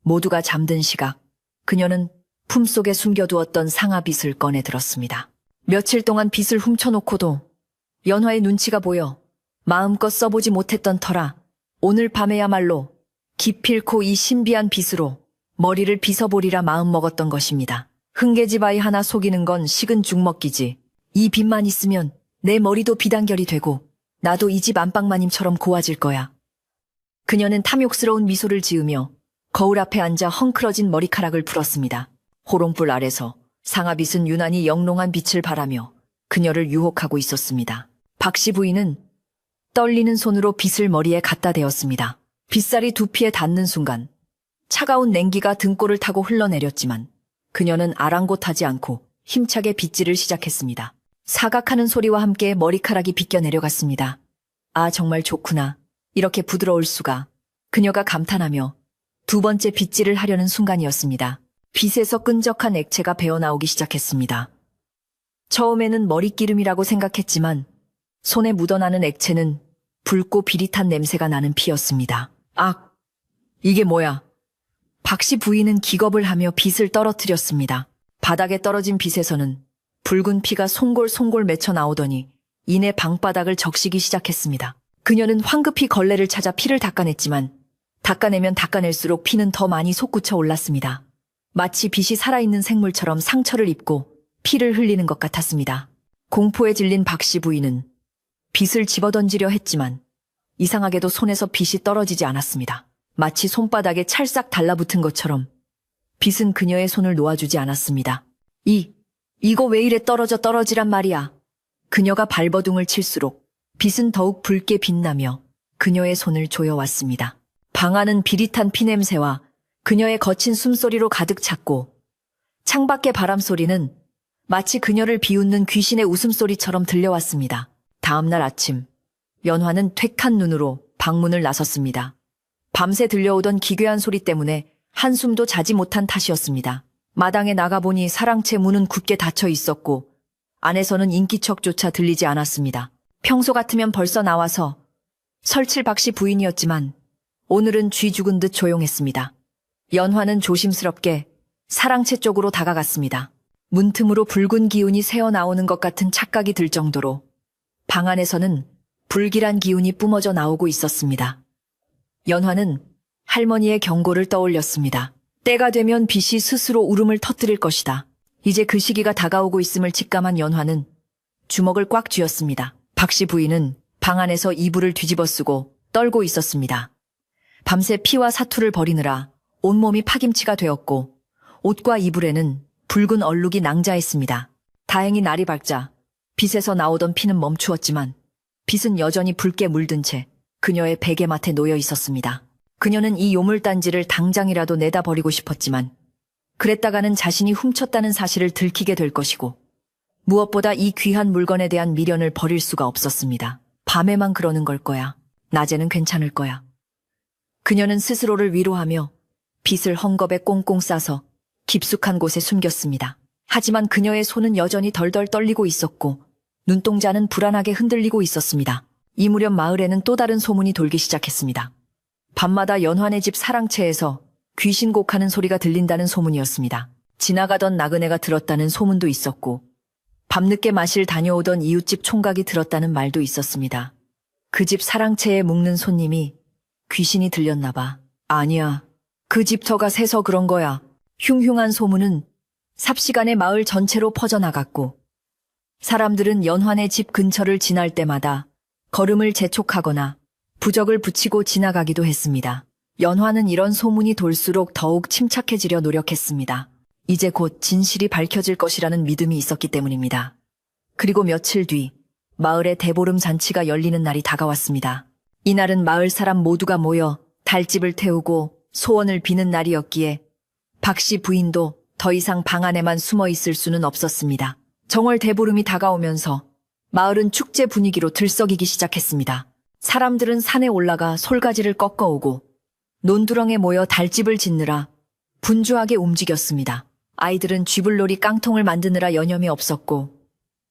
모두가 잠든 시각, 그녀는 품속에 숨겨두었던 상아빗을 꺼내 들었습니다. 며칠 동안 빗을 훔쳐놓고도 연화의 눈치가 보여 마음껏 써보지 못했던 터라 오늘 밤에야말로 기필코 이 신비한 빗으로 머리를 빗어보리라 마음먹었던 것입니다. 흥개지바위 하나 속이는 건 식은 죽 먹기지. 이 빗만 있으면 내 머리도 비단결이 되고 나도 이 집 안방마님처럼 고와질 거야. 그녀는 탐욕스러운 미소를 지으며 거울 앞에 앉아 헝클어진 머리카락을 풀었습니다. 호롱불 아래서 상아빗은 유난히 영롱한 빛을 발하며 그녀를 유혹하고 있었습니다. 박씨 부인은 떨리는 손으로 빗을 머리에 갖다 대었습니다. 빗살이 두피에 닿는 순간 차가운 냉기가 등골을 타고 흘러내렸지만 그녀는 아랑곳하지 않고 힘차게 빗질을 시작했습니다. 사각하는 소리와 함께 머리카락이 빗겨 내려갔습니다. 아, 정말 좋구나. 이렇게 부드러울 수가. 그녀가 감탄하며 두 번째 빗질을 하려는 순간이었습니다. 빗에서 끈적한 액체가 배어나오기 시작했습니다. 처음에는 머리기름이라고 생각했지만 손에 묻어나는 액체는 붉고 비릿한 냄새가 나는 피였습니다. 악! 이게 뭐야? 박씨 부인은 기겁을 하며 빗을 떨어뜨렸습니다. 바닥에 떨어진 빗에서는 붉은 피가 송골송골 맺혀 나오더니 이내 방바닥을 적시기 시작했습니다. 그녀는 황급히 걸레를 찾아 피를 닦아냈지만 닦아내면 닦아낼수록 피는 더 많이 솟구쳐 올랐습니다. 마치 빗이 살아있는 생물처럼 상처를 입고 피를 흘리는 것 같았습니다. 공포에 질린 박씨 부인은 빗을 집어던지려 했지만 이상하게도 손에서 빗이 떨어지지 않았습니다. 마치 손바닥에 찰싹 달라붙은 것처럼 빗은 그녀의 손을 놓아주지 않았습니다. 이거 왜 이래 떨어지란 말이야. 그녀가 발버둥을 칠수록 빗은 더욱 붉게 빛나며 그녀의 손을 조여왔습니다. 방 안은 비릿한 피냄새와 그녀의 거친 숨소리로 가득 찼고 창밖의 바람소리는 마치 그녀를 비웃는 귀신의 웃음소리처럼 들려왔습니다. 다음날 아침, 연화는 퇴한 눈으로 방문을 나섰습니다. 밤새 들려오던 기괴한 소리 때문에 한숨도 자지 못한 탓이었습니다. 마당에 나가보니 사랑채 문은 굳게 닫혀 있었고 안에서는 인기척조차 들리지 않았습니다. 평소 같으면 벌써 나와서 설칠 박씨 부인이었지만 오늘은 쥐 죽은 듯 조용했습니다. 연화는 조심스럽게 사랑채 쪽으로 다가갔습니다. 문틈으로 붉은 기운이 새어나오는 것 같은 착각이 들 정도로 방 안에서는 불길한 기운이 뿜어져 나오고 있었습니다. 연화는 할머니의 경고를 떠올렸습니다. 때가 되면 빗이 스스로 울음을 터뜨릴 것이다. 이제 그 시기가 다가오고 있음을 직감한 연화는 주먹을 꽉 쥐었습니다. 박씨 부인은 방 안에서 이불을 뒤집어쓰고 떨고 있었습니다. 밤새 피와 사투를 벌이느라 온몸이 파김치가 되었고 옷과 이불에는 붉은 얼룩이 낭자했습니다. 다행히 날이 밝자 빗에서 나오던 피는 멈추었지만 빗은 여전히 붉게 물든 채 그녀의 베개맡에 놓여 있었습니다. 그녀는 이 요물단지를 당장이라도 내다 버리고 싶었지만 그랬다가는 자신이 훔쳤다는 사실을 들키게 될 것이고 무엇보다 이 귀한 물건에 대한 미련을 버릴 수가 없었습니다. 밤에만 그러는 걸 거야. 낮에는 괜찮을 거야. 그녀는 스스로를 위로하며 빗을 헝겊에 꽁꽁 싸서 깊숙한 곳에 숨겼습니다. 하지만 그녀의 손은 여전히 덜덜 떨리고 있었고 눈동자는 불안하게 흔들리고 있었습니다. 이 무렵 마을에는 또 다른 소문이 돌기 시작했습니다. 밤마다 연환의 집 사랑채에서 귀신 곡하는 소리가 들린다는 소문이었습니다. 지나가던 나그네가 들었다는 소문도 있었고 밤늦게 마실 다녀오던 이웃집 총각이 들었다는 말도 있었습니다. 그 집 사랑채에 묵는 손님이 귀신이 들렸나 봐. 아니야. 그 집터가 새서 그런 거야. 흉흉한 소문은 삽시간에 마을 전체로 퍼져나갔고 사람들은 연환의 집 근처를 지날 때마다 걸음을 재촉하거나 부적을 붙이고 지나가기도 했습니다. 연환은 이런 소문이 돌수록 더욱 침착해지려 노력했습니다. 이제 곧 진실이 밝혀질 것이라는 믿음이 있었기 때문입니다. 그리고 며칠 뒤 마을의 대보름 잔치가 열리는 날이 다가왔습니다. 이날은 마을 사람 모두가 모여 달집을 태우고 소원을 비는 날이었기에 박씨 부인도 더 이상 방 안에만 숨어 있을 수는 없었습니다. 정월 대보름이 다가오면서 마을은 축제 분위기로 들썩이기 시작했습니다. 사람들은 산에 올라가 솔가지를 꺾어오고 논두렁에 모여 달집을 짓느라 분주하게 움직였습니다. 아이들은 쥐불놀이 깡통을 만드느라 여념이 없었고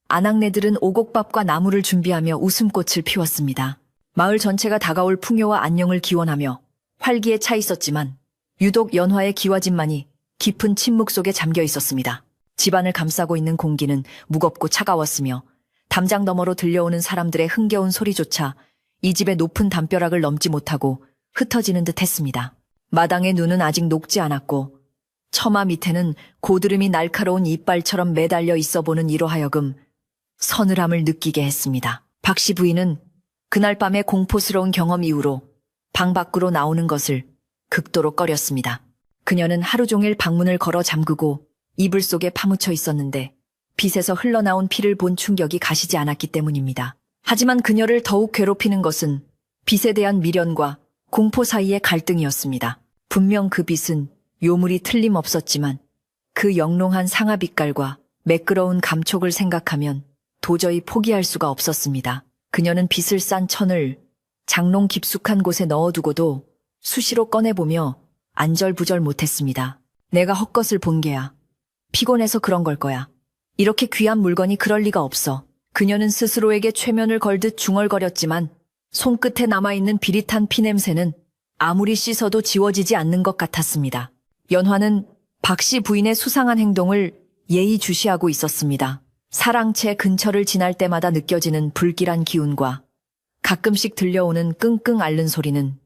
아낙네들은 오곡밥과 나물을 준비하며 웃음꽃을 피웠습니다. 마을 전체가 다가올 풍요와 안녕을 기원하며 활기에 차 있었지만 유독 연화의 기와집만이 깊은 침묵 속에 잠겨 있었습니다. 집안을 감싸고 있는 공기는 무겁고 차가웠으며 담장 너머로 들려오는 사람들의 흥겨운 소리조차 이 집의 높은 담벼락을 넘지 못하고 흩어지는 듯 했습니다. 마당의 눈은 아직 녹지 않았고 처마 밑에는 고드름이 날카로운 이빨처럼 매달려 있어 보는 이로 하여금 서늘함을 느끼게 했습니다. 박씨 부인은 그날 밤의 공포스러운 경험 이후로 방 밖으로 나오는 것을 극도로 꺼렸습니다. 그녀는 하루 종일 방문을 걸어 잠그고 이불 속에 파묻혀 있었는데 빗에서 흘러나온 피를 본 충격이 가시지 않았기 때문입니다. 하지만 그녀를 더욱 괴롭히는 것은 빗에 대한 미련과 공포 사이의 갈등이었습니다. 분명 그 빗은 요물이 틀림없었지만 그 영롱한 상아 빛깔과 매끄러운 감촉을 생각하면 도저히 포기할 수가 없었습니다. 그녀는 빗을 싼 천을 장롱 깊숙한 곳에 넣어두고도 수시로 꺼내보며 안절부절 못했습니다. 내가 헛것을 본 게야. 피곤해서 그런 걸 거야. 이렇게 귀한 물건이 그럴 리가 없어. 그녀는 스스로에게 최면을 걸듯 중얼거렸지만 손끝에 남아있는 비릿한 피냄새는 아무리 씻어도 지워지지 않는 것 같았습니다. 연화는 박씨 부인의 수상한 행동을 예의주시하고 있었습니다. 사랑채 근처를 지날 때마다 느껴지는 불길한 기운과 가끔씩 들려오는 끙끙 앓는 소리는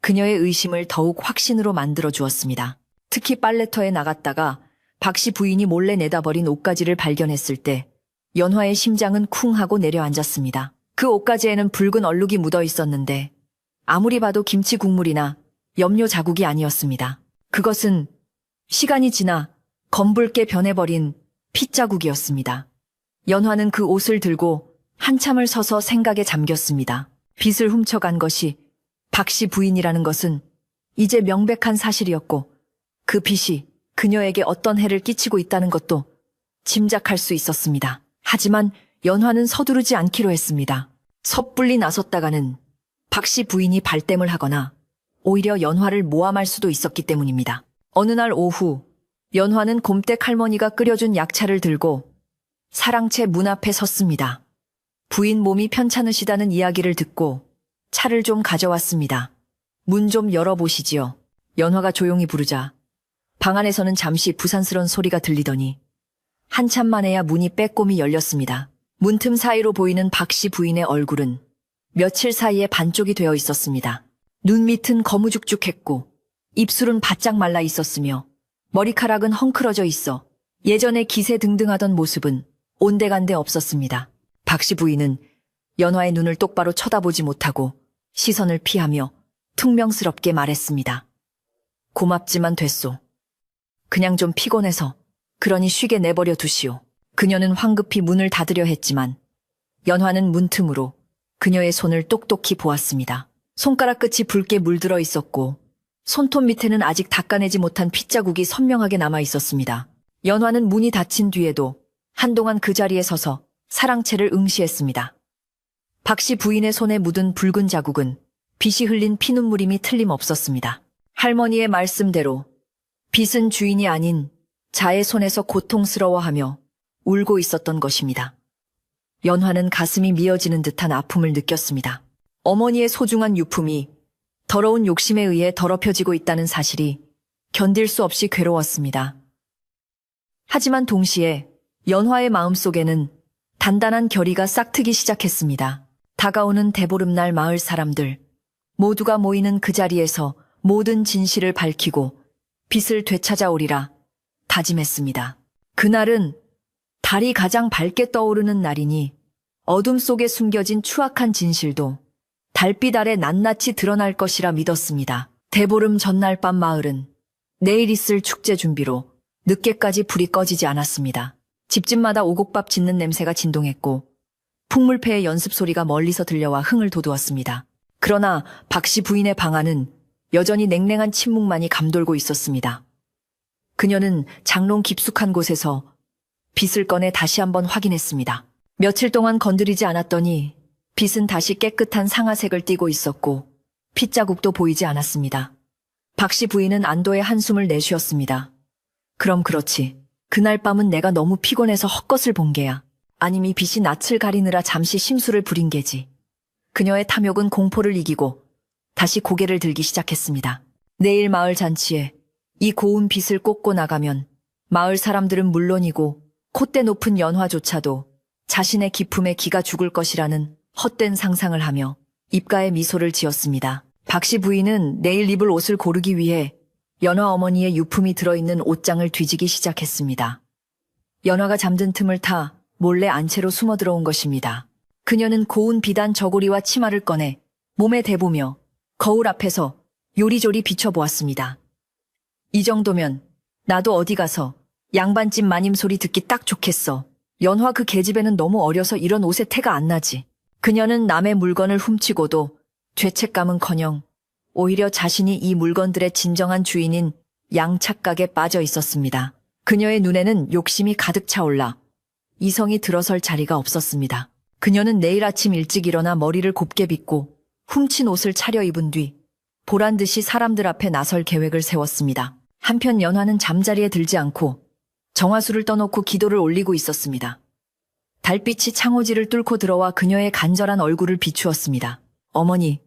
그녀의 의심을 더욱 확신으로 만들어 주었습니다. 특히 빨래터에 나갔다가 박씨 부인이 몰래 내다버린 옷가지를 발견했을 때 연화의 심장은 쿵 하고 내려앉았습니다. 그 옷가지에는 붉은 얼룩이 묻어 있었는데 아무리 봐도 김치 국물이나 염료 자국이 아니었습니다. 그것은 시간이 지나 검붉게 변해버린 핏자국이었습니다. 연화는 그 옷을 들고 한참을 서서 생각에 잠겼습니다. 빗을 훔쳐간 것이 박씨 부인이라는 것은 이제 명백한 사실이었고 그 빗이 그녀에게 어떤 해를 끼치고 있다는 것도 짐작할 수 있었습니다. 하지만 연화는 서두르지 않기로 했습니다. 섣불리 나섰다가는 박씨 부인이 발뺌을 하거나 오히려 연화를 모함할 수도 있었기 때문입니다. 어느 날 오후 연화는 곰댁 할머니가 끓여준 약차를 들고 사랑채 문 앞에 섰습니다. 부인 몸이 편찮으시다는 이야기를 듣고 차를 좀 가져왔습니다. 문 좀 열어보시지요. 연화가 조용히 부르자 방 안에서는 잠시 부산스런 소리가 들리더니 한참 만에야 문이 빼꼼히 열렸습니다. 문틈 사이로 보이는 박씨 부인의 얼굴은 며칠 사이에 반쪽이 되어 있었습니다. 눈 밑은 거무죽죽했고 입술은 바짝 말라 있었으며 머리카락은 헝클어져 있어 예전에 기세등등하던 모습은 온데간데 없었습니다. 박씨 부인은 연화의 눈을 똑바로 쳐다보지 못하고 시선을 피하며 퉁명스럽게 말했습니다. 고맙지만 됐소. 그냥 좀 피곤해서 그러니 쉬게 내버려 두시오. 그녀는 황급히 문을 닫으려 했지만 연화는 문틈으로 그녀의 손을 똑똑히 보았습니다. 손가락 끝이 붉게 물들어 있었고 손톱 밑에는 아직 닦아내지 못한 핏자국이 선명하게 남아 있었습니다. 연화는 문이 닫힌 뒤에도 한동안 그 자리에 서서 사랑채를 응시했습니다. 박씨 부인의 손에 묻은 붉은 자국은 빗이 흘린 피눈물임이 틀림없었습니다. 할머니의 말씀대로 빗은 주인이 아닌 자의 손에서 고통스러워하며 울고 있었던 것입니다. 연화는 가슴이 미어지는 듯한 아픔을 느꼈습니다. 어머니의 소중한 유품이 더러운 욕심에 의해 더럽혀지고 있다는 사실이 견딜 수 없이 괴로웠습니다. 하지만 동시에 연화의 마음속에는 단단한 결의가 싹트기 시작했습니다. 다가오는 대보름날 마을 사람들 모두가 모이는 그 자리에서 모든 진실을 밝히고 빗을 되찾아오리라 다짐했습니다. 그날은 달이 가장 밝게 떠오르는 날이니 어둠 속에 숨겨진 추악한 진실도 달빛 아래 낱낱이 드러날 것이라 믿었습니다. 대보름 전날 밤 마을은 내일 있을 축제 준비로 늦게까지 불이 꺼지지 않았습니다. 집집마다 오곡밥 짓는 냄새가 진동했고 풍물패의 연습 소리가 멀리서 들려와 흥을 돋우었습니다. 그러나 박씨 부인의 방 안은 여전히 냉랭한 침묵만이 감돌고 있었습니다. 그녀는 장롱 깊숙한 곳에서 빗을 꺼내 다시 한번 확인했습니다. 며칠 동안 건드리지 않았더니 빗은 다시 깨끗한 상아색을 띠고 있었고 핏자국도 보이지 않았습니다. 박씨 부인은 안도의 한숨을 내쉬었습니다. 그럼 그렇지. 그날 밤은 내가 너무 피곤해서 헛것을 본 게야. 아님 이 빗이 낯을 가리느라 잠시 심술을 부린 게지. 그녀의 탐욕은 공포를 이기고 다시 고개를 들기 시작했습니다. 내일 마을 잔치에 이 고운 빗을 꽂고 나가면 마을 사람들은 물론이고 콧대 높은 연화조차도 자신의 기품에 기가 죽을 것이라는 헛된 상상을 하며 입가에 미소를 지었습니다. 박씨 부인은 내일 입을 옷을 고르기 위해 연화 어머니의 유품이 들어있는 옷장을 뒤지기 시작했습니다. 연화가 잠든 틈을 타 몰래 안채로 숨어 들어온 것입니다. 그녀는 고운 비단 저고리와 치마를 꺼내 몸에 대보며 거울 앞에서 요리조리 비춰보았습니다. 이 정도면 나도 어디 가서 양반집 마님 소리 듣기 딱 좋겠어. 연화 그 계집애는 너무 어려서 이런 옷에 태가 안 나지. 그녀는 남의 물건을 훔치고도 죄책감은커녕 오히려 자신이 이 물건들의 진정한 주인인 양착각에 빠져 있었습니다. 그녀의 눈에는 욕심이 가득 차올라 이성이 들어설 자리가 없었습니다. 그녀는 내일 아침 일찍 일어나 머리를 곱게 빗고 훔친 옷을 차려입은 뒤 보란듯이 사람들 앞에 나설 계획을 세웠습니다. 한편 연화는 잠자리에 들지 않고 정화수를 떠놓고 기도를 올리고 있었습니다. 달빛이 창호지를 뚫고 들어와 그녀의 간절한 얼굴을 비추었습니다. 어머니,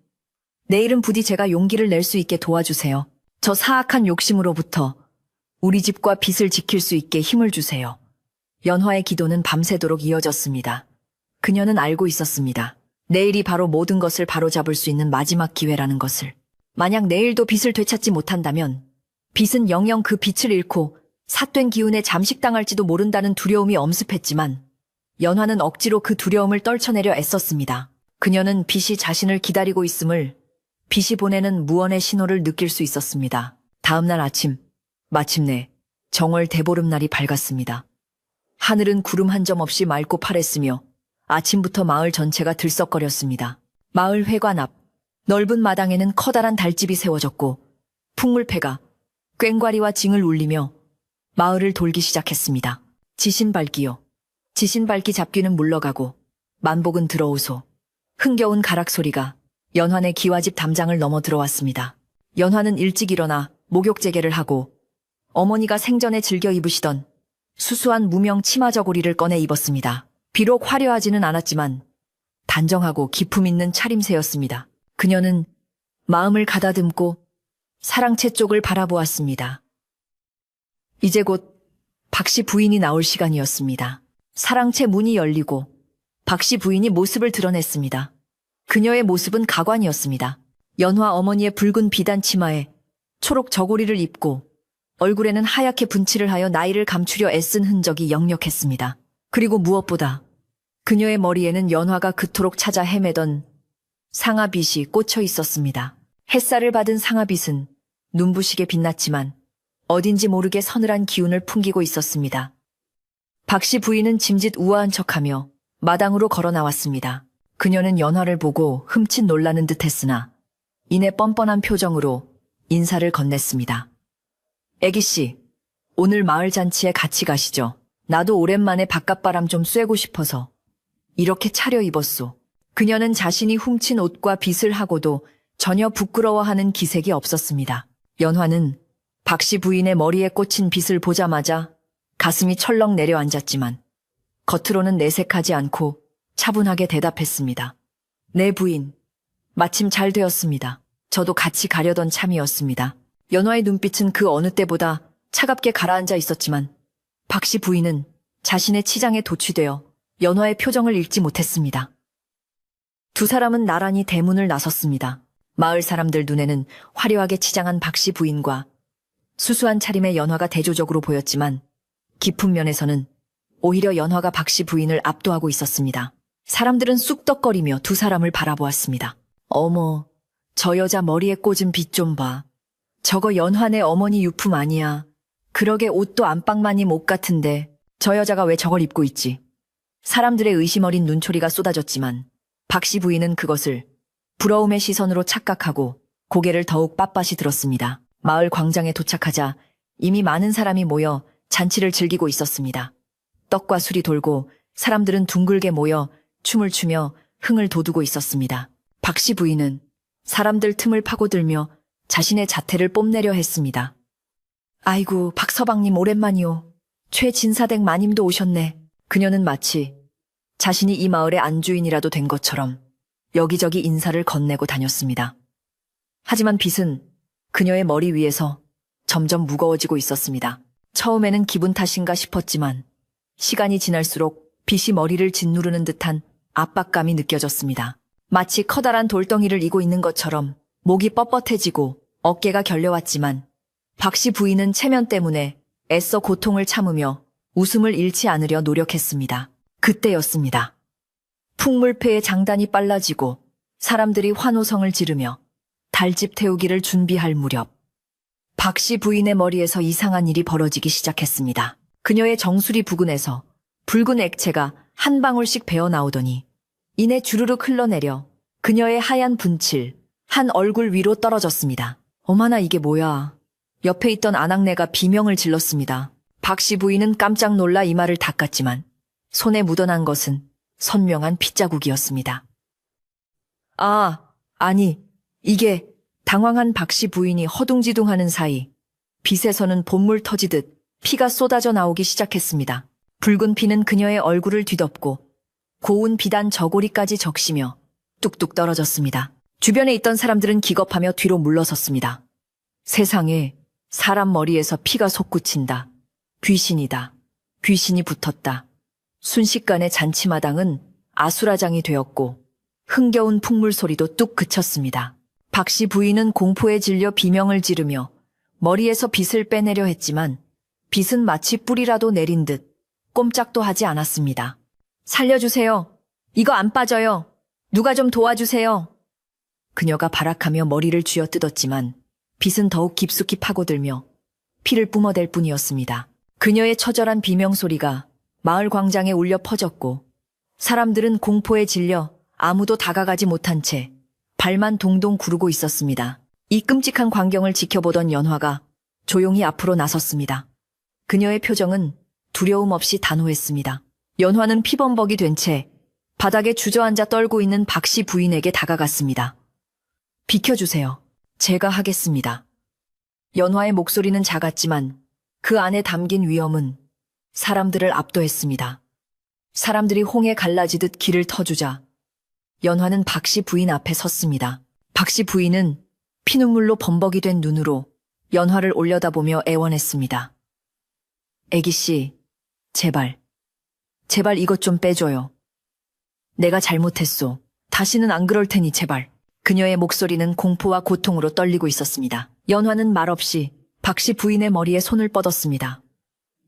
내일은 부디 제가 용기를 낼 수 있게 도와주세요. 저 사악한 욕심으로부터 우리 집과 빚을 지킬 수 있게 힘을 주세요. 연화의 기도는 밤새도록 이어졌습니다. 그녀는 알고 있었습니다. 내일이 바로 모든 것을 바로잡을 수 있는 마지막 기회라는 것을. 만약 내일도 빚을 되찾지 못한다면 빚은 영영 그 빛을 잃고 삿된 기운에 잠식당할지도 모른다는 두려움이 엄습했지만 연화는 억지로 그 두려움을 떨쳐내려 애썼습니다. 그녀는 빚이 자신을 기다리고 있음을 빚이 보내는 무언의 신호를 느낄 수 있었습니다. 다음 날 아침, 마침내 정월 대보름날이 밝았습니다. 하늘은 구름 한 점 없이 맑고 파랬으며 아침부터 마을 전체가 들썩거렸습니다. 마을 회관 앞 넓은 마당에는 커다란 달집이 세워졌고 풍물패가 꽹과리와 징을 울리며 마을을 돌기 시작했습니다. 지신밟기요. 지신밟기 잡귀는 물러가고 만복은 들어오소. 흥겨운 가락 소리가 연환의 기와집 담장을 넘어 들어왔습니다. 연환은 일찍 일어나 목욕재개를 하고 어머니가 생전에 즐겨 입으시던 수수한 무명 치마 저고리를 꺼내 입었습니다. 비록 화려하지는 않았지만 단정하고 기품 있는 차림새였습니다. 그녀는 마음을 가다듬고 사랑채 쪽을 바라보았습니다. 이제 곧 박씨 부인이 나올 시간이었습니다. 사랑채 문이 열리고 박씨 부인이 모습을 드러냈습니다. 그녀의 모습은 가관이었습니다. 연화 어머니의 붉은 비단 치마에 초록 저고리를 입고 얼굴에는 하얗게 분칠을 하여 나이를 감추려 애쓴 흔적이 역력했습니다. 그리고 무엇보다 그녀의 머리에는 연화가 그토록 찾아 헤매던 상아빗이 꽂혀 있었습니다. 햇살을 받은 상아빗은 눈부시게 빛났지만 어딘지 모르게 서늘한 기운을 풍기고 있었습니다. 박씨 부인은 짐짓 우아한 척하며 마당으로 걸어 나왔습니다. 그녀는 연화를 보고 흠칫 놀라는 듯 했으나 이내 뻔뻔한 표정으로 인사를 건넸습니다. 애기씨, 오늘 마을 잔치에 같이 가시죠. 나도 오랜만에 바깥바람 좀 쐬고 싶어서 이렇게 차려입었소. 그녀는 자신이 훔친 옷과 빚을 하고도 전혀 부끄러워하는 기색이 없었습니다. 연화는 박씨 부인의 머리에 꽂힌 빚을 보자마자 가슴이 철렁 내려앉았지만 겉으로는 내색하지 않고 차분하게 대답했습니다. 네 부인, 마침 잘 되었습니다. 저도 같이 가려던 참이었습니다. 연화의 눈빛은 그 어느 때보다 차갑게 가라앉아 있었지만 박씨 부인은 자신의 치장에 도취되어 연화의 표정을 읽지 못했습니다. 두 사람은 나란히 대문을 나섰습니다. 마을 사람들 눈에는 화려하게 치장한 박씨 부인과 수수한 차림의 연화가 대조적으로 보였지만 깊은 면에서는 오히려 연화가 박씨 부인을 압도하고 있었습니다. 사람들은 쑥덕거리며 두 사람을 바라보았습니다. 어머, 저 여자 머리에 꽂은 빗 좀 봐. 저거 연화네 어머니 유품 아니야. 그러게 옷도 안방마님 옷 같은데 저 여자가 왜 저걸 입고 있지? 사람들의 의심 어린 눈초리가 쏟아졌지만 박씨 부인은 그것을 부러움의 시선으로 착각하고 고개를 더욱 빳빳이 들었습니다. 마을 광장에 도착하자 이미 많은 사람이 모여 잔치를 즐기고 있었습니다. 떡과 술이 돌고 사람들은 둥글게 모여 춤을 추며 흥을 돋우고 있었습니다. 박씨 부인은 사람들 틈을 파고들며 자신의 자태를 뽐내려 했습니다. 아이고, 박서방님 오랜만이오. 최진사댁 마님도 오셨네. 그녀는 마치 자신이 이 마을의 안주인이라도 된 것처럼 여기저기 인사를 건네고 다녔습니다. 하지만 빚은 그녀의 머리 위에서 점점 무거워지고 있었습니다. 처음에는 기분 탓인가 싶었지만 시간이 지날수록 빚이 머리를 짓누르는 듯한 압박감이 느껴졌습니다. 마치 커다란 돌덩이를 이고 있는 것처럼 목이 뻣뻣해지고 어깨가 결려왔지만 박씨 부인은 체면 때문에 애써 고통을 참으며 웃음을 잃지 않으려 노력했습니다. 그때였습니다. 풍물패의 장단이 빨라지고 사람들이 환호성을 지르며 달집 태우기를 준비할 무렵 박씨 부인의 머리에서 이상한 일이 벌어지기 시작했습니다. 그녀의 정수리 부근에서 붉은 액체가 한 방울씩 배어나오더니 이내 주르륵 흘러내려 그녀의 하얀 분칠, 한 얼굴 위로 떨어졌습니다. 어머나 이게 뭐야. 옆에 있던 아낙네가 비명을 질렀습니다. 박씨 부인은 깜짝 놀라 이마를 닦았지만 손에 묻어난 것은 선명한 핏자국이었습니다. 아니, 이게 당황한 박씨 부인이 허둥지둥하는 사이 빗에서는 본물 터지듯 피가 쏟아져 나오기 시작했습니다. 붉은 피는 그녀의 얼굴을 뒤덮고 고운 비단 저고리까지 적시며 뚝뚝 떨어졌습니다. 주변에 있던 사람들은 기겁하며 뒤로 물러섰습니다. 세상에, 사람 머리에서 피가 솟구친다. 귀신이다. 귀신이 붙었다. 순식간에 잔치마당은 아수라장이 되었고 흥겨운 풍물 소리도 뚝 그쳤습니다. 박씨 부인은 공포에 질려 비명을 지르며 머리에서 빗을 빼내려 했지만 빗은 마치 뿌리라도 내린 듯 꼼짝도 하지 않았습니다. 살려주세요. 이거 안 빠져요. 누가 좀 도와주세요. 그녀가 발악하며 머리를 쥐어뜯었지만 빗은 더욱 깊숙이 파고들며 피를 뿜어댈 뿐이었습니다. 그녀의 처절한 비명소리가 마을 광장에 울려 퍼졌고 사람들은 공포에 질려 아무도 다가가지 못한 채 발만 동동 구르고 있었습니다. 이 끔찍한 광경을 지켜보던 연화가 조용히 앞으로 나섰습니다. 그녀의 표정은 두려움 없이 단호했습니다. 연화는 피범벅이 된 채 바닥에 주저앉아 떨고 있는 박씨 부인에게 다가갔습니다. 비켜주세요. 제가 하겠습니다. 연화의 목소리는 작았지만 그 안에 담긴 위험은 사람들을 압도했습니다. 사람들이 홍해 갈라지듯 길을 터주자 연화는 박씨 부인 앞에 섰습니다. 박씨 부인은 피눈물로 범벅이 된 눈으로 연화를 올려다보며 애원했습니다. 애기씨, 제발 이것 좀 빼줘요. 내가 잘못했소. 다시는 안 그럴 테니 제발. 그녀의 목소리는 공포와 고통으로 떨리고 있었습니다. 연화는 말없이 박씨 부인의 머리에 손을 뻗었습니다.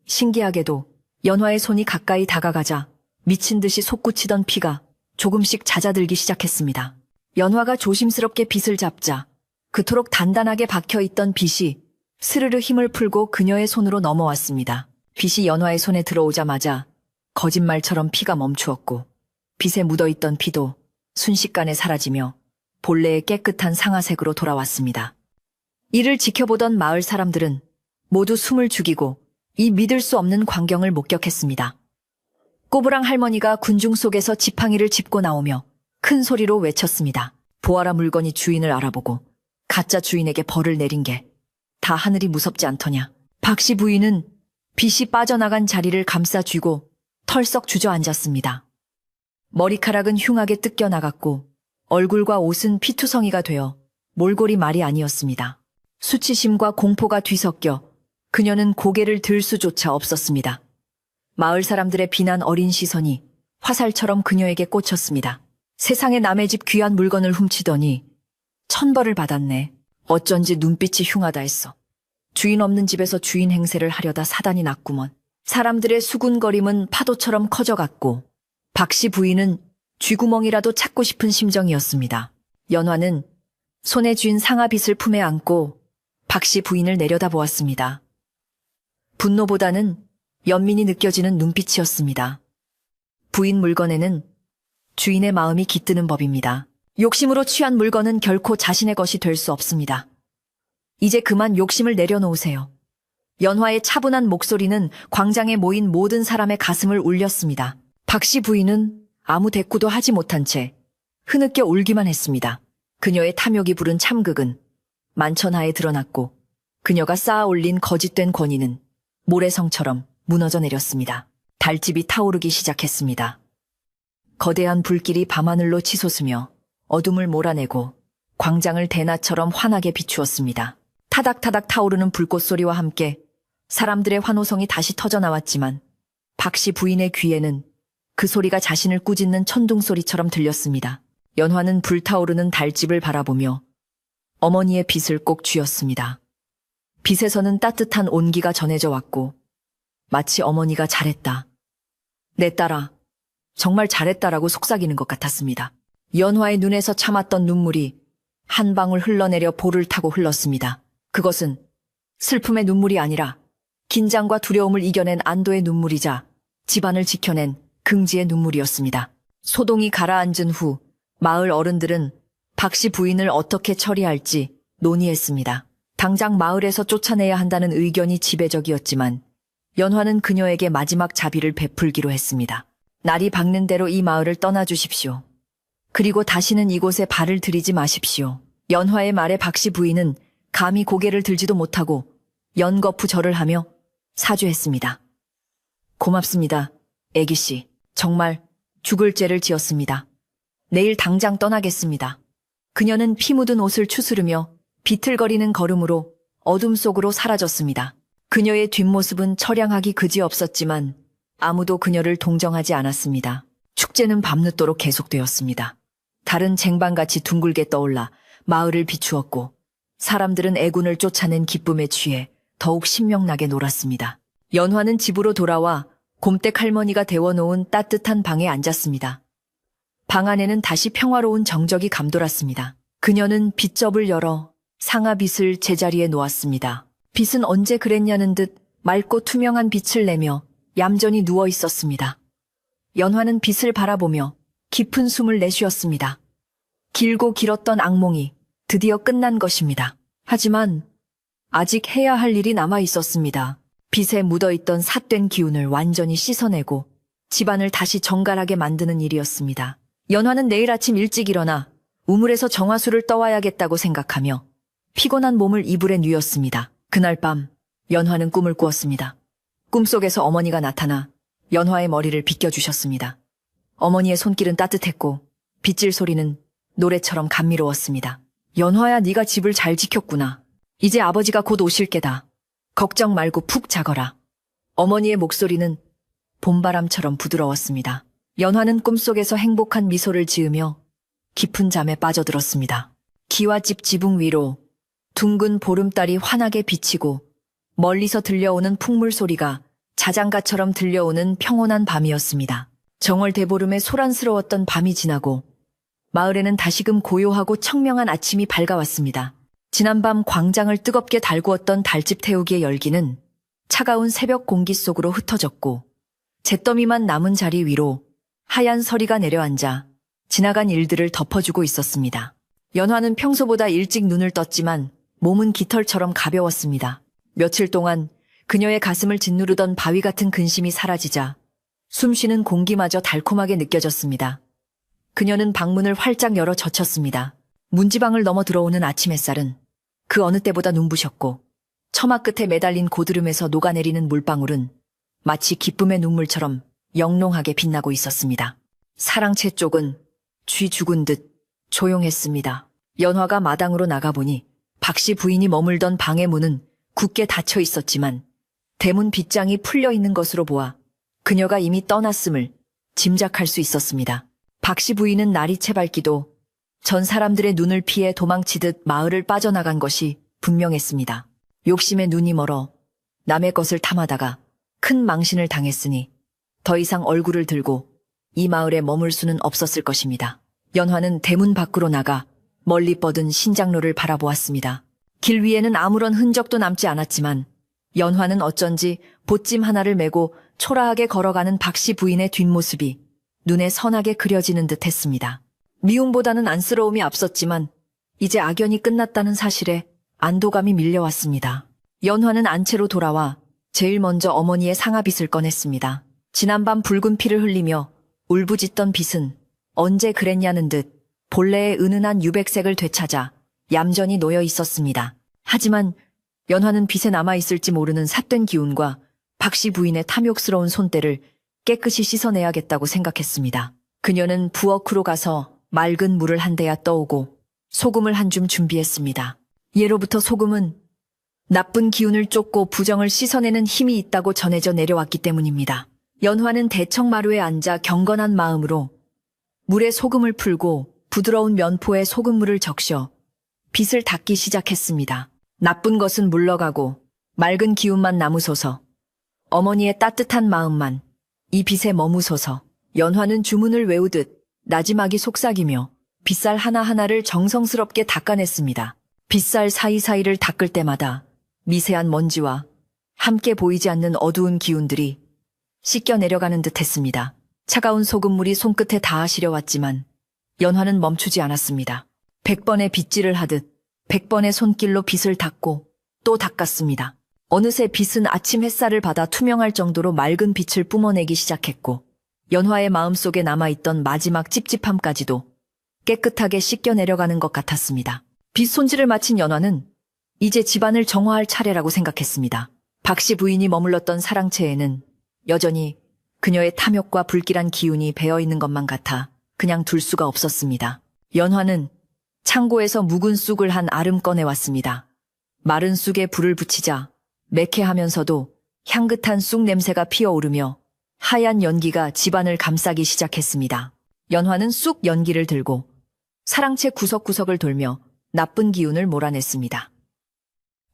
신기하게도 연화의 손이 가까이 다가가자 미친 듯이 솟구치던 피가 조금씩 잦아들기 시작했습니다. 연화가 조심스럽게 빗을 잡자 그토록 단단하게 박혀있던 빗이 스르르 힘을 풀고 그녀의 손으로 넘어왔습니다. 빗이 연화의 손에 들어오자마자 거짓말처럼 피가 멈추었고 빗에 묻어있던 피도 순식간에 사라지며 본래의 깨끗한 상아색으로 돌아왔습니다. 이를 지켜보던 마을 사람들은 모두 숨을 죽이고 이 믿을 수 없는 광경을 목격했습니다. 꼬부랑 할머니가 군중 속에서 지팡이를 짚고 나오며 큰 소리로 외쳤습니다. 보아라, 물건이 주인을 알아보고 가짜 주인에게 벌을 내린 게 다 하늘이 무섭지 않더냐. 박씨 부인은 빗이 빠져나간 자리를 감싸 쥐고 털썩 주저앉았습니다. 머리카락은 흉하게 뜯겨나갔고 얼굴과 옷은 피투성이가 되어 몰골이 말이 아니었습니다. 수치심과 공포가 뒤섞여 그녀는 고개를 들 수조차 없었습니다. 마을 사람들의 비난 어린 시선이 화살처럼 그녀에게 꽂혔습니다. 세상에 남의 집 귀한 물건을 훔치더니 천벌을 받았네. 어쩐지 눈빛이 흉하다 했어. 주인 없는 집에서 주인 행세를 하려다 사단이 났구먼. 사람들의 수군거림은 파도처럼 커져갔고 박씨 부인은 쥐구멍이라도 찾고 싶은 심정이었습니다. 연화는 손에 쥔 상아빗을 품에 안고 박씨 부인을 내려다보았습니다. 분노보다는 연민이 느껴지는 눈빛이었습니다. 부인 물건에는 주인의 마음이 깃드는 법입니다. 욕심으로 취한 물건은 결코 자신의 것이 될 수 없습니다. 이제 그만 욕심을 내려놓으세요. 연화의 차분한 목소리는 광장에 모인 모든 사람의 가슴을 울렸습니다. 박씨 부인은 아무 대꾸도 하지 못한 채 흐느껴 울기만 했습니다. 그녀의 탐욕이 부른 참극은 만천하에 드러났고 그녀가 쌓아 올린 거짓된 권위는 모래성처럼 무너져 내렸습니다. 달집이 타오르기 시작했습니다. 거대한 불길이 밤하늘로 치솟으며 어둠을 몰아내고 광장을 대낮처럼 환하게 비추었습니다. 타닥타닥 타오르는 불꽃 소리와 함께 사람들의 환호성이 다시 터져나왔지만 박씨 부인의 귀에는 그 소리가 자신을 꾸짖는 천둥소리처럼 들렸습니다. 연화는 불타오르는 달집을 바라보며 어머니의 빚을 꼭 쥐었습니다. 빚에서는 따뜻한 온기가 전해져 왔고 마치 어머니가 잘했다. 내 딸아, 정말 잘했다라고 속삭이는 것 같았습니다. 연화의 눈에서 참았던 눈물이 한 방울 흘러내려 볼을 타고 흘렀습니다. 그것은 슬픔의 눈물이 아니라 긴장과 두려움을 이겨낸 안도의 눈물이자 집안을 지켜낸 긍지의 눈물이었습니다. 소동이 가라앉은 후 마을 어른들은 박씨 부인을 어떻게 처리할지 논의했습니다. 당장 마을에서 쫓아내야 한다는 의견이 지배적이었지만 연화는 그녀에게 마지막 자비를 베풀기로 했습니다. 날이 밝는 대로 이 마을을 떠나주십시오. 그리고 다시는 이곳에 발을 들이지 마십시오. 연화의 말에 박씨 부인은 감히 고개를 들지도 못하고 연거푸 절을 하며 사죄했습니다. 고맙습니다, 애기씨. 정말 죽을 죄를 지었습니다. 내일 당장 떠나겠습니다. 그녀는 피 묻은 옷을 추스르며 비틀거리는 걸음으로 어둠 속으로 사라졌습니다. 그녀의 뒷모습은 처량하기 그지없었지만 아무도 그녀를 동정하지 않았습니다. 축제는 밤늦도록 계속되었습니다. 달은 쟁반같이 둥글게 떠올라 마을을 비추었고 사람들은 애군을 쫓아낸 기쁨에 취해 더욱 신명나게 놀았습니다. 연화는 집으로 돌아와 곰댁 할머니가 데워놓은 따뜻한 방에 앉았습니다. 방 안에는 다시 평화로운 정적이 감돌았습니다. 그녀는 빗접을 열어 상아빗을 제자리에 놓았습니다. 빗은 언제 그랬냐는 듯 맑고 투명한 빛을 내며 얌전히 누워 있었습니다. 연화는 빛을 바라보며 깊은 숨을 내쉬었습니다. 길고 길었던 악몽이 드디어 끝난 것입니다. 하지만 아직 해야 할 일이 남아 있었습니다. 빛에 묻어있던 삿된 기운을 완전히 씻어내고 집안을 다시 정갈하게 만드는 일이었습니다. 연화는 내일 아침 일찍 일어나 우물에서 정화수를 떠와야겠다고 생각하며 피곤한 몸을 이불에 뉘었습니다. 그날 밤 연화는 꿈을 꾸었습니다. 꿈속에서 어머니가 나타나 연화의 머리를 빗겨주셨습니다. 어머니의 손길은 따뜻했고 빗질 소리는 노래처럼 감미로웠습니다. 연화야, 네가 집을 잘 지켰구나. 이제 아버지가 곧 오실 게다. 걱정 말고 푹 자거라. 어머니의 목소리는 봄바람처럼 부드러웠습니다. 연화는 꿈속에서 행복한 미소를 지으며 깊은 잠에 빠져들었습니다. 기와집 지붕 위로 둥근 보름달이 환하게 비치고 멀리서 들려오는 풍물 소리가 자장가처럼 들려오는 평온한 밤이었습니다. 정월 대보름에 소란스러웠던 밤이 지나고 마을에는 다시금 고요하고 청명한 아침이 밝아왔습니다. 지난밤 광장을 뜨겁게 달구었던 달집 태우기의 열기는 차가운 새벽 공기 속으로 흩어졌고 잿더미만 남은 자리 위로 하얀 서리가 내려앉아 지나간 일들을 덮어주고 있었습니다. 연화는 평소보다 일찍 눈을 떴지만 몸은 깃털처럼 가벼웠습니다. 며칠 동안 그녀의 가슴을 짓누르던 바위 같은 근심이 사라지자 숨쉬는 공기마저 달콤하게 느껴졌습니다. 그녀는 방문을 활짝 열어 젖혔습니다. 문지방을 넘어 들어오는 아침 햇살은 그 어느 때보다 눈부셨고 처마 끝에 매달린 고드름에서 녹아내리는 물방울은 마치 기쁨의 눈물처럼 영롱하게 빛나고 있었습니다. 사랑채 쪽은 쥐 죽은 듯 조용했습니다. 연화가 마당으로 나가보니 박씨 부인이 머물던 방의 문은 굳게 닫혀 있었지만 대문 빗장이 풀려 있는 것으로 보아 그녀가 이미 떠났음을 짐작할 수 있었습니다. 박씨 부인은 나리채 밟기도 전 사람들의 눈을 피해 도망치듯 마을을 빠져나간 것이 분명했습니다. 욕심에 눈이 멀어 남의 것을 탐하다가 큰 망신을 당했으니 더 이상 얼굴을 들고 이 마을에 머물 수는 없었을 것입니다. 연화는 대문 밖으로 나가 멀리 뻗은 신장로를 바라보았습니다. 길 위에는 아무런 흔적도 남지 않았지만 연화는 어쩐지 보찜 하나를 메고 초라하게 걸어가는 박씨 부인의 뒷모습이 눈에 선하게 그려지는 듯 했습니다. 미움보다는 안쓰러움이 앞섰지만 이제 악연이 끝났다는 사실에 안도감이 밀려왔습니다. 연화는 안채로 돌아와 제일 먼저 어머니의 상아빗을 꺼냈습니다. 지난밤 붉은 피를 흘리며 울부짖던 빗은 언제 그랬냐는 듯 본래의 은은한 유백색을 되찾아 얌전히 놓여 있었습니다. 하지만 연화는 빗에 남아있을지 모르는 삿된 기운과 박씨 부인의 탐욕스러운 손때를 깨끗이 씻어내야겠다고 생각했습니다. 그녀는 부엌으로 가서 맑은 물을 한 대야 떠오고 소금을 한 줌 준비했습니다. 예로부터 소금은 나쁜 기운을 쫓고 부정을 씻어내는 힘이 있다고 전해져 내려왔기 때문입니다. 연화는 대청마루에 앉아 경건한 마음으로 물에 소금을 풀고 부드러운 면포에 소금물을 적셔 빗을 닦기 시작했습니다. 나쁜 것은 물러가고 맑은 기운만 남으소서. 어머니의 따뜻한 마음만 이 빗에 머무소서. 연화는 주문을 외우듯 나지막이 속삭이며 빗살 하나하나를 정성스럽게 닦아냈습니다. 빗살 사이사이를 닦을 때마다 미세한 먼지와 함께 보이지 않는 어두운 기운들이 씻겨 내려가는 듯 했습니다. 차가운 소금물이 손끝에 닿아시려 왔지만 연화는 멈추지 않았습니다. 100번의 빗질을 하듯 100번의 손길로 빗을 닦고 또 닦았습니다. 어느새 빗은 아침 햇살을 받아 투명할 정도로 맑은 빛을 뿜어내기 시작했고 연화의 마음속에 남아있던 마지막 찝찝함까지도 깨끗하게 씻겨 내려가는 것 같았습니다. 빗 손질을 마친 연화는 이제 집안을 정화할 차례라고 생각했습니다. 박씨 부인이 머물렀던 사랑채에는 여전히 그녀의 탐욕과 불길한 기운이 배어있는 것만 같아 그냥 둘 수가 없었습니다. 연화는 창고에서 묵은 쑥을 한 알음 꺼내왔습니다. 마른 쑥에 불을 붙이자 매캐하면서도 향긋한 쑥 냄새가 피어오르며 하얀 연기가 집안을 감싸기 시작했습니다. 연화는 쑥 연기를 들고 사랑채 구석구석을 돌며 나쁜 기운을 몰아냈습니다.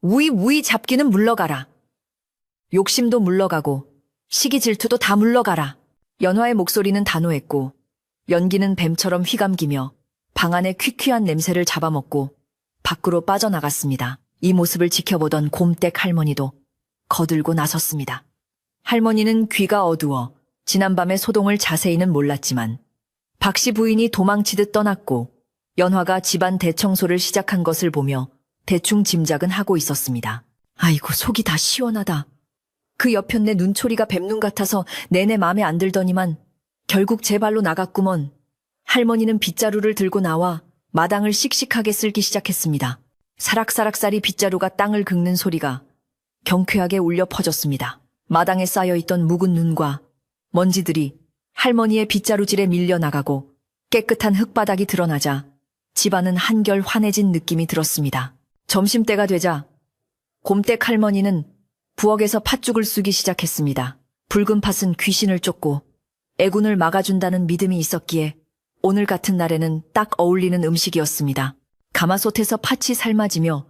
우이 잡기는 물러가라. 욕심도 물러가고 시기 질투도 다 물러가라. 연화의 목소리는 단호했고 연기는 뱀처럼 휘감기며 방 안의 퀴퀴한 냄새를 잡아먹고 밖으로 빠져나갔습니다. 이 모습을 지켜보던 곰댁 할머니도 거들고 나섰습니다. 할머니는 귀가 어두워 지난밤의 소동을 자세히는 몰랐지만 박씨 부인이 도망치듯 떠났고 연화가 집안 대청소를 시작한 것을 보며 대충 짐작은 하고 있었습니다. 아이고 속이 다 시원하다. 그 옆편내 눈초리가 뱀눈 같아서 내내 마음에 안 들더니만 결국 제 발로 나갔구먼. 할머니는 빗자루를 들고 나와 마당을 씩씩하게 쓸기 시작했습니다. 사락사락사리 빗자루가 땅을 긁는 소리가 경쾌하게 울려 퍼졌습니다. 마당에 쌓여있던 묵은 눈과 먼지들이 할머니의 빗자루질에 밀려나가고 깨끗한 흙바닥이 드러나자 집안은 한결 환해진 느낌이 들었습니다. 점심때가 되자 곰댁 할머니는 부엌에서 팥죽을 쑤기 시작했습니다. 붉은 팥은 귀신을 쫓고 애군을 막아준다는 믿음이 있었기에 오늘 같은 날에는 딱 어울리는 음식이었습니다. 가마솥에서 팥이 삶아지며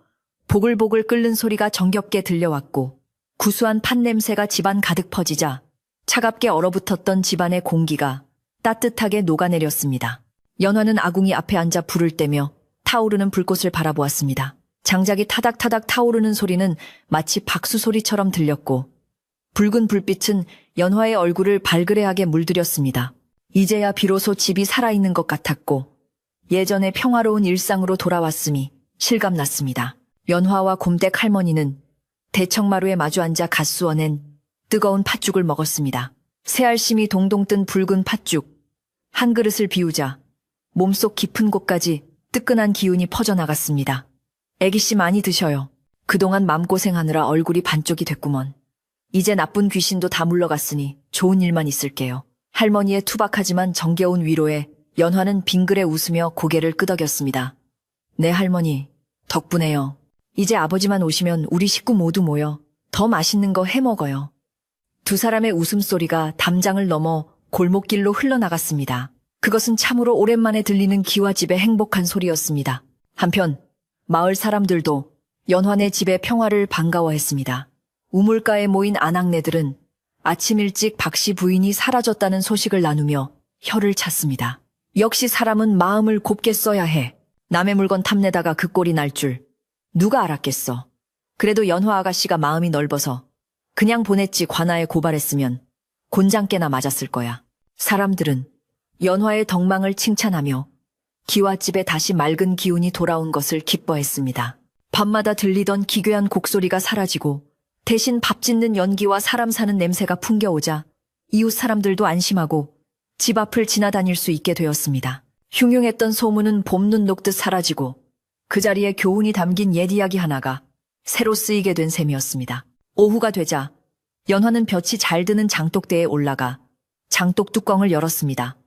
보글보글 끓는 소리가 정겹게 들려왔고 구수한 팥 냄새가 집안 가득 퍼지자 차갑게 얼어붙었던 집안의 공기가 따뜻하게 녹아내렸습니다. 연화는 아궁이 앞에 앉아 불을 떼며 타오르는 불꽃을 바라보았습니다. 장작이 타닥타닥 타오르는 소리는 마치 박수 소리처럼 들렸고 붉은 불빛은 연화의 얼굴을 발그레하게 물들였습니다. 이제야 비로소 집이 살아있는 것 같았고 예전의 평화로운 일상으로 돌아왔음이 실감났습니다. 연화와 곰댁 할머니는 대청마루에 마주 앉아 갓 쑤어낸 뜨거운 팥죽을 먹었습니다. 새알심이 동동 뜬 붉은 팥죽. 한 그릇을 비우자 몸속 깊은 곳까지 뜨끈한 기운이 퍼져나갔습니다. 애기씨 많이 드셔요. 그동안 맘고생하느라 얼굴이 반쪽이 됐구먼. 이제 나쁜 귀신도 다 물러갔으니 좋은 일만 있을게요. 할머니의 투박하지만 정겨운 위로에 연화는 빙그레 웃으며 고개를 끄덕였습니다. 네 할머니, 덕분에요. 이제 아버지만 오시면 우리 식구 모두 모여 더 맛있는 거 해먹어요. 두 사람의 웃음소리가 담장을 넘어 골목길로 흘러나갔습니다. 그것은 참으로 오랜만에 들리는 기와집의 행복한 소리였습니다. 한편 마을 사람들도 연화네 집의 평화를 반가워했습니다. 우물가에 모인 아낙네들은 아침 일찍 박씨 부인이 사라졌다는 소식을 나누며 혀를 찼습니다. 역시 사람은 마음을 곱게 써야 해. 남의 물건 탐내다가 그 꼴이 날 줄 누가 알았겠어. 그래도 연화 아가씨가 마음이 넓어서 그냥 보냈지 관아에 고발했으면 곤장깨나 맞았을 거야. 사람들은 연화의 덕망을 칭찬하며 기와집에 다시 맑은 기운이 돌아온 것을 기뻐했습니다. 밤마다 들리던 기괴한 곡소리가 사라지고 대신 밥 짓는 연기와 사람 사는 냄새가 풍겨오자 이웃 사람들도 안심하고 집 앞을 지나다닐 수 있게 되었습니다. 흉흉했던 소문은 봄눈 녹듯 사라지고 그 자리에 교훈이 담긴 옛 이야기 하나가 새로 쓰이게 된 셈이었습니다. 오후가 되자 연화는 볕이 잘 드는 장독대에 올라가 장독 뚜껑을 열었습니다.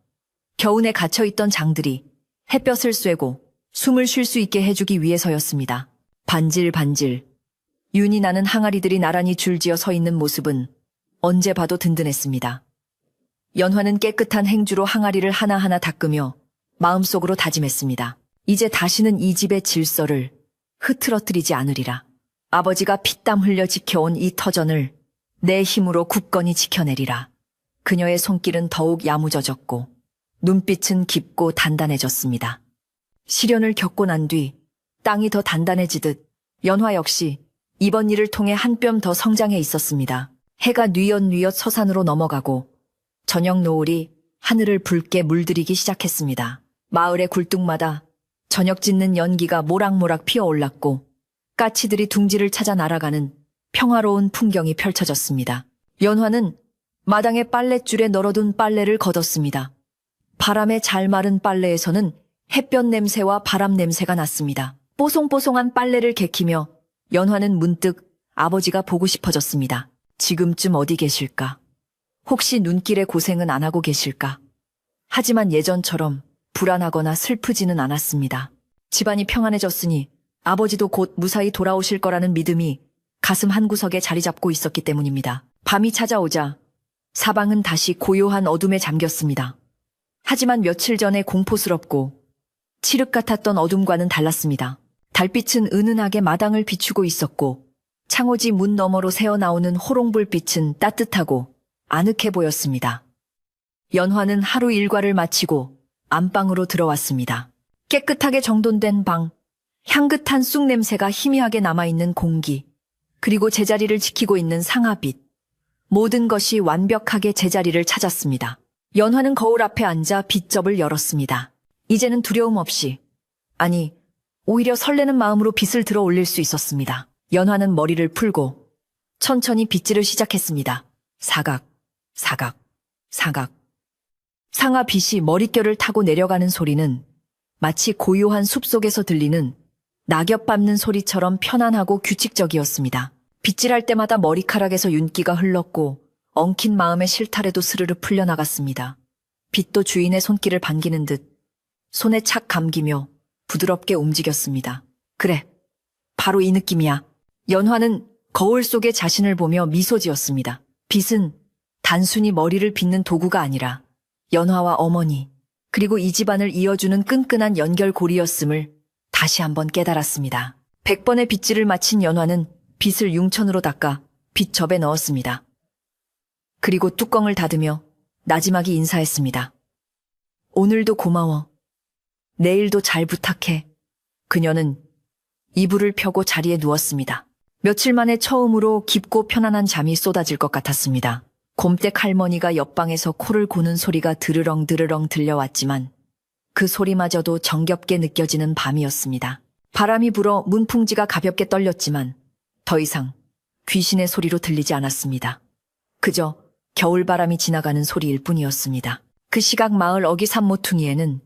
겨우내 갇혀있던 장들이 햇볕을 쐬고 숨을 쉴 수 있게 해주기 위해서였습니다. 반질반질 윤이 나는 항아리들이 나란히 줄지어 서 있는 모습은 언제 봐도 든든했습니다. 연화는 깨끗한 행주로 항아리를 하나하나 닦으며 마음속으로 다짐했습니다. 이제 다시는 이 집의 질서를 흐트러뜨리지 않으리라. 아버지가 피땀 흘려 지켜온 이 터전을 내 힘으로 굳건히 지켜내리라. 그녀의 손길은 더욱 야무져졌고 눈빛은 깊고 단단해졌습니다. 시련을 겪고 난 뒤 땅이 더 단단해지듯 연화 역시 이번 일을 통해 한 뼘 더 성장해 있었습니다. 해가 뉘엿뉘엿 서산으로 넘어가고 저녁 노을이 하늘을 붉게 물들이기 시작했습니다. 마을의 굴뚝마다 저녁 짓는 연기가 모락모락 피어올랐고 까치들이 둥지를 찾아 날아가는 평화로운 풍경이 펼쳐졌습니다. 연화는 마당에 빨랫줄에 널어둔 빨래를 걷었습니다. 바람에 잘 마른 빨래에서는 햇볕 냄새와 바람 냄새가 났습니다. 뽀송뽀송한 빨래를 개키며 연화는 문득 아버지가 보고 싶어졌습니다. 지금쯤 어디 계실까? 혹시 눈길에 고생은 안 하고 계실까? 하지만 예전처럼 불안하거나 슬프지는 않았습니다. 집안이 평안해졌으니 아버지도 곧 무사히 돌아오실 거라는 믿음이 가슴 한구석에 자리 잡고 있었기 때문입니다. 밤이 찾아오자 사방은 다시 고요한 어둠에 잠겼습니다. 하지만 며칠 전에 공포스럽고 칠흑 같았던 어둠과는 달랐습니다. 달빛은 은은하게 마당을 비추고 있었고 창호지 문 너머로 새어나오는 호롱불빛은 따뜻하고 아늑해 보였습니다. 연화는 하루 일과를 마치고 안방으로 들어왔습니다. 깨끗하게 정돈된 방, 향긋한 쑥 냄새가 희미하게 남아있는 공기, 그리고 제자리를 지키고 있는 상아빛. 모든 것이 완벽하게 제자리를 찾았습니다. 연화는 거울 앞에 앉아 빗접을 열었습니다. 이제는 두려움 없이, 아니, 오히려 설레는 마음으로 빗을 들어 올릴 수 있었습니다. 연화는 머리를 풀고 천천히 빗질을 시작했습니다. 사각, 사각, 사각. 상아 빗이 머릿결을 타고 내려가는 소리는 마치 고요한 숲속에서 들리는 낙엽 밟는 소리처럼 편안하고 규칙적이었습니다. 빗질할 때마다 머리카락에서 윤기가 흘렀고 엉킨 마음의 실타래도 스르르 풀려나갔습니다. 빗도 주인의 손길을 반기는 듯 손에 착 감기며 부드럽게 움직였습니다. 그래, 바로 이 느낌이야. 연화는 거울 속에 자신을 보며 미소 지었습니다. 빗은 단순히 머리를 빗는 도구가 아니라 연화와 어머니, 그리고 이 집안을 이어주는 끈끈한 연결고리였음을 다시 한번 깨달았습니다. 100번의 빗질을 마친 연화는 빗을 융천으로 닦아 빗접에 넣었습니다. 그리고 뚜껑을 닫으며 나지막이 인사했습니다. 오늘도 고마워. 내일도 잘 부탁해. 그녀는 이불을 펴고 자리에 누웠습니다. 며칠 만에 처음으로 깊고 편안한 잠이 쏟아질 것 같았습니다. 곰댁 할머니가 옆방에서 코를 고는 소리가 드르렁 드르렁 들려왔지만 그 소리마저도 정겹게 느껴지는 밤이었습니다. 바람이 불어 문풍지가 가볍게 떨렸지만 더 이상 귀신의 소리로 들리지 않았습니다. 그저 겨울바람이 지나가는 소리일 뿐이었습니다. 그 시각 마을 어기산 모퉁이에는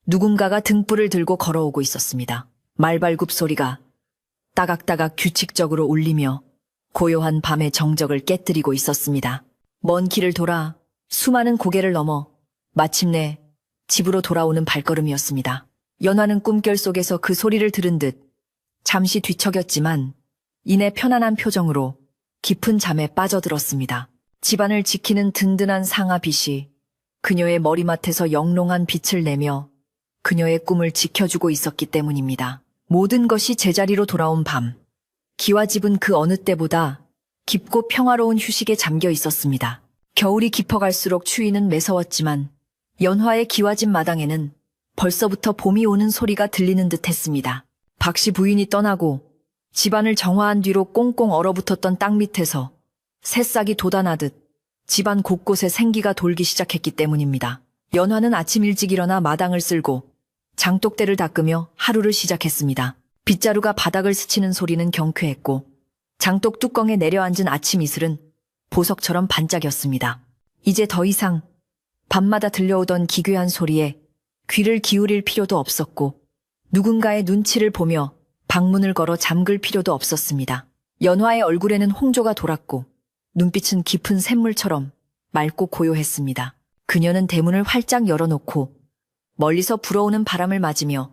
누군가가 등불을 들고 걸어오고 있었습니다. 말발굽 소리가 따각따각 규칙적으로 울리며 고요한 밤의 정적을 깨뜨리고 있었습니다. 먼 길을 돌아 수많은 고개를 넘어 마침내 집으로 돌아오는 발걸음이었습니다. 연화는 꿈결 속에서 그 소리를 들은 듯 잠시 뒤척였지만 이내 편안한 표정으로 깊은 잠에 빠져들었습니다. 집안을 지키는 든든한 상아빛이 그녀의 머리맡에서 영롱한 빛을 내며 그녀의 꿈을 지켜주고 있었기 때문입니다. 모든 것이 제자리로 돌아온 밤. 기와집은 그 어느 때보다 깊고 평화로운 휴식에 잠겨 있었습니다. 겨울이 깊어갈수록 추위는 매서웠지만 연화의 기와집 마당에는 벌써부터 봄이 오는 소리가 들리는 듯 했습니다. 박씨 부인이 떠나고 집안을 정화한 뒤로 꽁꽁 얼어붙었던 땅 밑에서 새싹이 돋아나듯 집안 곳곳에 생기가 돌기 시작했기 때문입니다. 연화는 아침 일찍 일어나 마당을 쓸고 장독대를 닦으며 하루를 시작했습니다. 빗자루가 바닥을 스치는 소리는 경쾌했고 장독 뚜껑에 내려앉은 아침 이슬은 보석처럼 반짝였습니다. 이제 더 이상 밤마다 들려오던 기괴한 소리에 귀를 기울일 필요도 없었고 누군가의 눈치를 보며 방문을 걸어 잠글 필요도 없었습니다. 연화의 얼굴에는 홍조가 돌았고 눈빛은 깊은 샘물처럼 맑고 고요했습니다. 그녀는 대문을 활짝 열어놓고 멀리서 불어오는 바람을 맞으며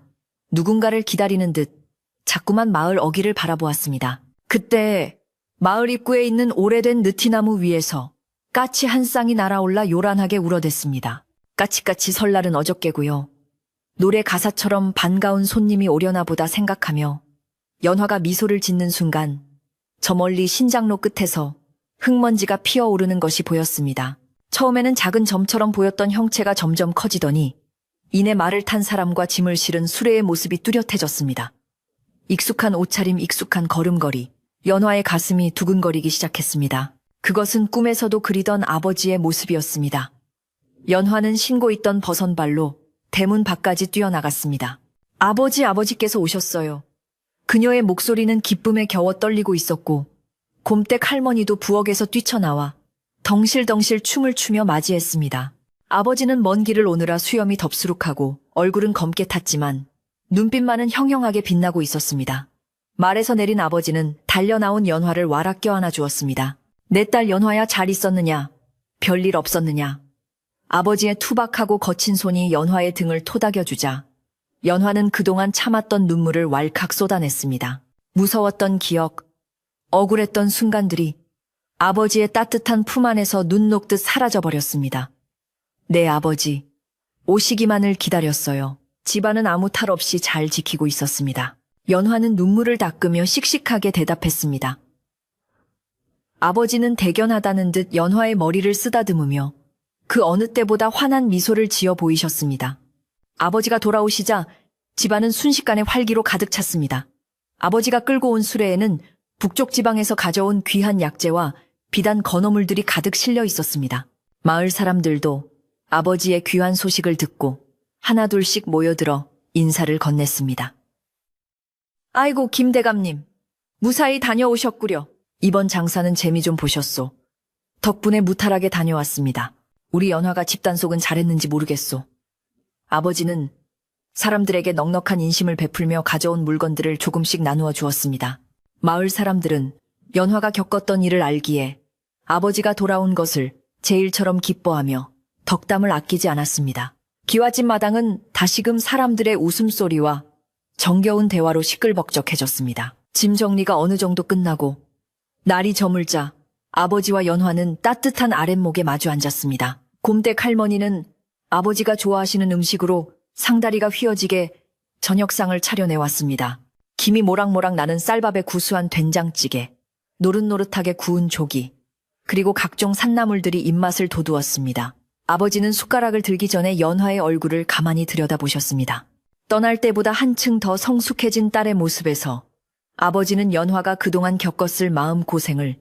누군가를 기다리는 듯 자꾸만 마을 어귀를 바라보았습니다. 그때 마을 입구에 있는 오래된 느티나무 위에서 까치 한 쌍이 날아올라 요란하게 울어댔습니다. 까치까치 설날은 어저께고요. 노래 가사처럼 반가운 손님이 오려나 보다 생각하며 연화가 미소를 짓는 순간 저 멀리 신장로 끝에서 흙먼지가 피어오르는 것이 보였습니다. 처음에는 작은 점처럼 보였던 형체가 점점 커지더니 이내 말을 탄 사람과 짐을 실은 수레의 모습이 뚜렷해졌습니다. 익숙한 옷차림, 익숙한 걸음걸이, 연화의 가슴이 두근거리기 시작했습니다. 그것은 꿈에서도 그리던 아버지의 모습이었습니다. 연화는 신고 있던 버선발로 대문 밖까지 뛰어나갔습니다. 아버지께서 오셨어요. 그녀의 목소리는 기쁨에 겨워 떨리고 있었고 곰댁 할머니도 부엌에서 뛰쳐나와 덩실덩실 춤을 추며 맞이했습니다. 아버지는 먼 길을 오느라 수염이 덥수룩하고 얼굴은 검게 탔지만 눈빛만은 형형하게 빛나고 있었습니다. 말에서 내린 아버지는 달려나온 연화를 와락 껴안아 주었습니다. 내 딸 연화야, 잘 있었느냐? 별일 없었느냐? 아버지의 투박하고 거친 손이 연화의 등을 토닥여주자 연화는 그동안 참았던 눈물을 왈칵 쏟아냈습니다. 무서웠던 기억, 억울했던 순간들이 아버지의 따뜻한 품 안에서 눈 녹듯 사라져버렸습니다. 내 아버지, 오시기만을 기다렸어요. 집안은 아무 탈 없이 잘 지키고 있었습니다. 연화는 눈물을 닦으며 씩씩하게 대답했습니다. 아버지는 대견하다는 듯 연화의 머리를 쓰다듬으며 그 어느 때보다 환한 미소를 지어 보이셨습니다. 아버지가 돌아오시자 집안은 순식간에 활기로 가득 찼습니다. 아버지가 끌고 온 수레에는 북쪽 지방에서 가져온 귀한 약재와 비단 건어물들이 가득 실려 있었습니다. 마을 사람들도 아버지의 귀한 소식을 듣고 하나둘씩 모여들어 인사를 건넸습니다. 아이고, 김대감님, 무사히 다녀오셨구려. 이번 장사는 재미 좀 보셨소. 덕분에 무탈하게 다녀왔습니다. 우리 연화가 집단속은 잘했는지 모르겠소. 아버지는 사람들에게 넉넉한 인심을 베풀며 가져온 물건들을 조금씩 나누어 주었습니다. 마을 사람들은 연화가 겪었던 일을 알기에 아버지가 돌아온 것을 제일처럼 기뻐하며 덕담을 아끼지 않았습니다. 기와집 마당은 다시금 사람들의 웃음소리와 정겨운 대화로 시끌벅적해졌습니다. 짐 정리가 어느 정도 끝나고 날이 저물자 아버지와 연화는 따뜻한 아랫목에 마주 앉았습니다. 곰댁 할머니는 아버지가 좋아하시는 음식으로 상다리가 휘어지게 저녁상을 차려내왔습니다. 김이 모락모락 나는 쌀밥에 구수한 된장찌개, 노릇노릇하게 구운 조기, 그리고 각종 산나물들이 입맛을 돋우었습니다. 아버지는 숟가락을 들기 전에 연화의 얼굴을 가만히 들여다보셨습니다. 떠날 때보다 한층 더 성숙해진 딸의 모습에서 아버지는 연화가 그동안 겪었을 마음고생을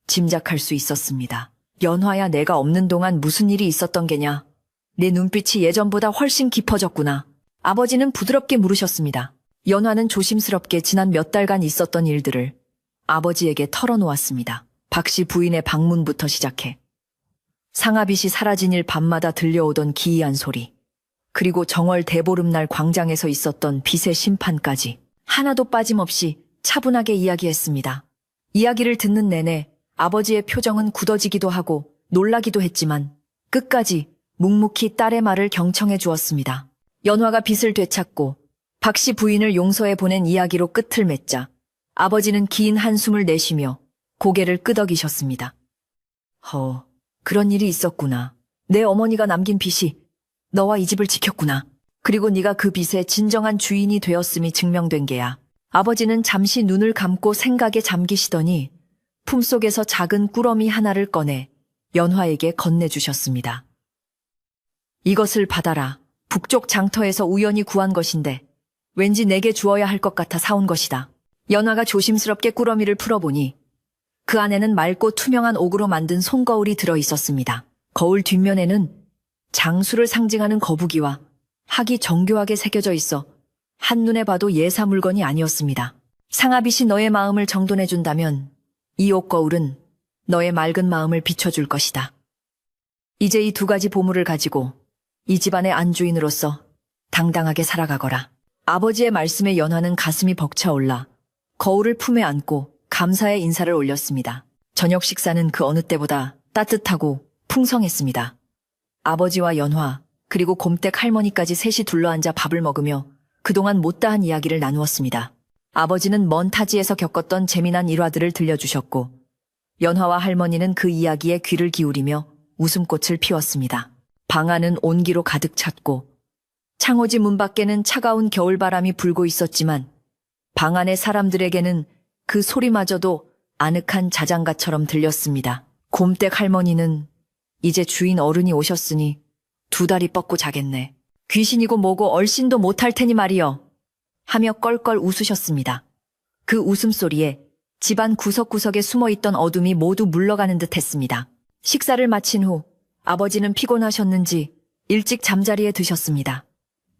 짐작할 수 있었습니다. 연화야, 내가 없는 동안 무슨 일이 있었던 게냐? 내 눈빛이 예전보다 훨씬 깊어졌구나. 아버지는 부드럽게 물으셨습니다. 연화는 조심스럽게 지난 몇 달간 있었던 일들을 아버지에게 털어놓았습니다. 박씨 부인의 방문부터 시작해 상아빗이 사라진 일 밤마다 들려오던 기이한 소리, 그리고 정월 대보름날 광장에서 있었던 빗의 심판까지 하나도 빠짐없이 차분하게 이야기했습니다. 이야기를 듣는 내내 아버지의 표정은 굳어지기도 하고 놀라기도 했지만 끝까지 묵묵히 딸의 말을 경청해 주었습니다. 연화가 빗을 되찾고 박씨 부인을 용서해 보낸 이야기로 끝을 맺자 아버지는 긴 한숨을 내쉬며 고개를 끄덕이셨습니다. 그런 일이 있었구나. 내 어머니가 남긴 빚이 너와 이 집을 지켰구나. 그리고 네가 그 빚의 진정한 주인이 되었음이 증명된 게야. 아버지는 잠시 눈을 감고 생각에 잠기시더니 품속에서 작은 꾸러미 하나를 꺼내 연화에게 건네주셨습니다. 이것을 받아라. 북쪽 장터에서 우연히 구한 것인데 왠지 내게 주어야 할 것 같아 사온 것이다. 연화가 조심스럽게 꾸러미를 풀어보니 그 안에는 맑고 투명한 옥으로 만든 손거울이 들어 있었습니다. 거울 뒷면에는 장수를 상징하는 거북이와 학이 정교하게 새겨져 있어 한눈에 봐도 예사 물건이 아니었습니다. 상아빛이 너의 마음을 정돈해준다면 이 옷거울은 너의 맑은 마음을 비춰줄 것이다. 이제 이 두 가지 보물을 가지고 이 집안의 안주인으로서 당당하게 살아가거라. 아버지의 말씀에 연화는 가슴이 벅차올라 거울을 품에 안고 감사의 인사를 올렸습니다. 저녁 식사는 그 어느 때보다 따뜻하고 풍성했습니다. 아버지와 연화 그리고 곰댁 할머니까지 셋이 둘러앉아 밥을 먹으며 그동안 못다한 이야기를 나누었습니다. 아버지는 먼 타지에서 겪었던 재미난 일화들을 들려주셨고 연화와 할머니는 그 이야기에 귀를 기울이며 웃음꽃을 피웠습니다. 방 안은 온기로 가득 찼고 창호지 문 밖에는 차가운 겨울바람이 불고 있었지만 방 안의 사람들에게는 그 소리마저도 아늑한 자장가처럼 들렸습니다. 곰댁 할머니는 이제 주인 어른이 오셨으니 두 다리 뻗고 자겠네. 귀신이고 뭐고 얼씬도 못할 테니 말이여. 하며 껄껄 웃으셨습니다. 그 웃음소리에 집안 구석구석에 숨어있던 어둠이 모두 물러가는 듯 했습니다. 식사를 마친 후 아버지는 피곤하셨는지 일찍 잠자리에 드셨습니다.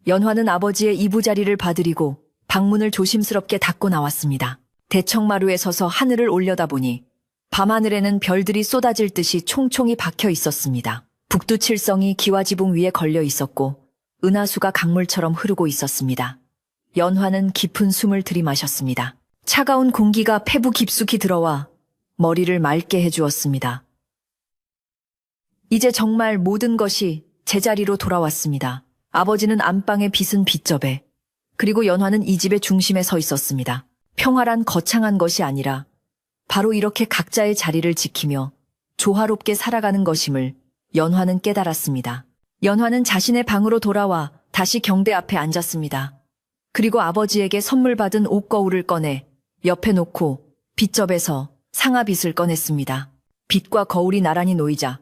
연화는 아버지의 이부자리를 봐드리고 방문을 조심스럽게 닫고 나왔습니다. 대청마루에 서서 하늘을 올려다보니 밤하늘에는 별들이 쏟아질 듯이 총총히 박혀 있었습니다. 북두칠성이 기와지붕 위에 걸려 있었고 은하수가 강물처럼 흐르고 있었습니다. 연화는 깊은 숨을 들이마셨습니다. 차가운 공기가 폐부 깊숙이 들어와 머리를 맑게 해주었습니다. 이제 정말 모든 것이 제자리로 돌아왔습니다. 아버지는 안방에 빗은 빗접에 그리고 연화는 이 집의 중심에 서 있었습니다. 평화란 거창한 것이 아니라 바로 이렇게 각자의 자리를 지키며 조화롭게 살아가는 것임을 연화는 깨달았습니다. 연화는 자신의 방으로 돌아와 다시 경대 앞에 앉았습니다. 그리고 아버지에게 선물 받은 옷거울을 꺼내 옆에 놓고 빗접에서 상아빗을 꺼냈습니다. 빗과 거울이 나란히 놓이자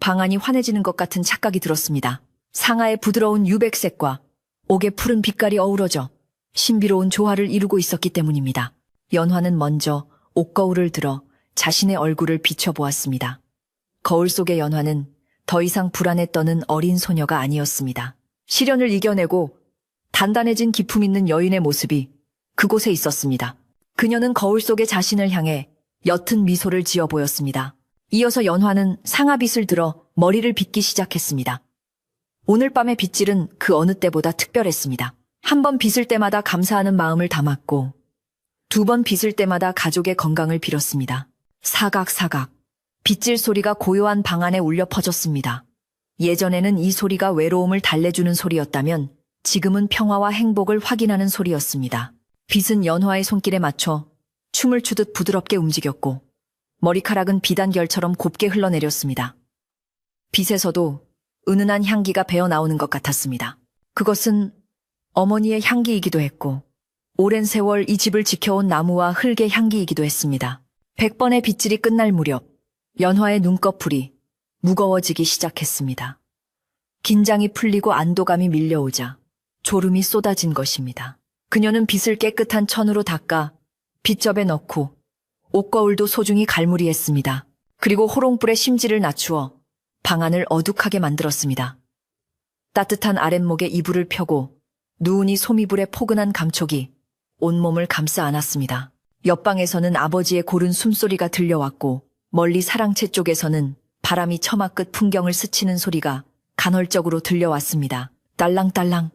방 안이 환해지는 것 같은 착각이 들었습니다. 상아의 부드러운 유백색과 옥의 푸른 빛깔이 어우러져 신비로운 조화를 이루고 있었기 때문입니다. 연화는 먼저 옷거울을 들어 자신의 얼굴을 비춰보았습니다. 거울 속의 연화는 더 이상 불안에 떠는 어린 소녀가 아니었습니다. 시련을 이겨내고 단단해진 기품 있는 여인의 모습이 그곳에 있었습니다. 그녀는 거울 속의 자신을 향해 옅은 미소를 지어 보였습니다. 이어서 연화는 상아빗을 들어 머리를 빗기 시작했습니다. 오늘 밤의 빗질은 그 어느 때보다 특별했습니다. 한 번 빗을 때마다 감사하는 마음을 담았고 두 번 빗을 때마다 가족의 건강을 빌었습니다. 사각사각 빗질 소리가 고요한 방 안에 울려 퍼졌습니다. 예전에는 이 소리가 외로움을 달래주는 소리였다면 지금은 평화와 행복을 확인하는 소리였습니다. 빗은 연화의 손길에 맞춰 춤을 추듯 부드럽게 움직였고 머리카락은 비단결처럼 곱게 흘러내렸습니다. 빗에서도 은은한 향기가 배어나오는 것 같았습니다. 그것은 어머니의 향기이기도 했고 오랜 세월 이 집을 지켜온 나무와 흙의 향기이기도 했습니다. 100번의 빗질이 끝날 무렵 연화의 눈꺼풀이 무거워지기 시작했습니다. 긴장이 풀리고 안도감이 밀려오자 졸음이 쏟아진 것입니다. 그녀는 빗을 깨끗한 천으로 닦아 빗접에 넣고 옷거울도 소중히 갈무리했습니다. 그리고 호롱불에 심지를 낮추어 방안을 어둑하게 만들었습니다. 따뜻한 아랫목에 이불을 펴고 누우니 소미불의 포근한 감촉이 온몸을 감싸 안았습니다. 옆방에서는 아버지의 고른 숨소리가 들려왔고 멀리 사랑채 쪽에서는 바람이 처마 끝 풍경을 스치는 소리가 간헐적으로 들려왔습니다. 딸랑딸랑.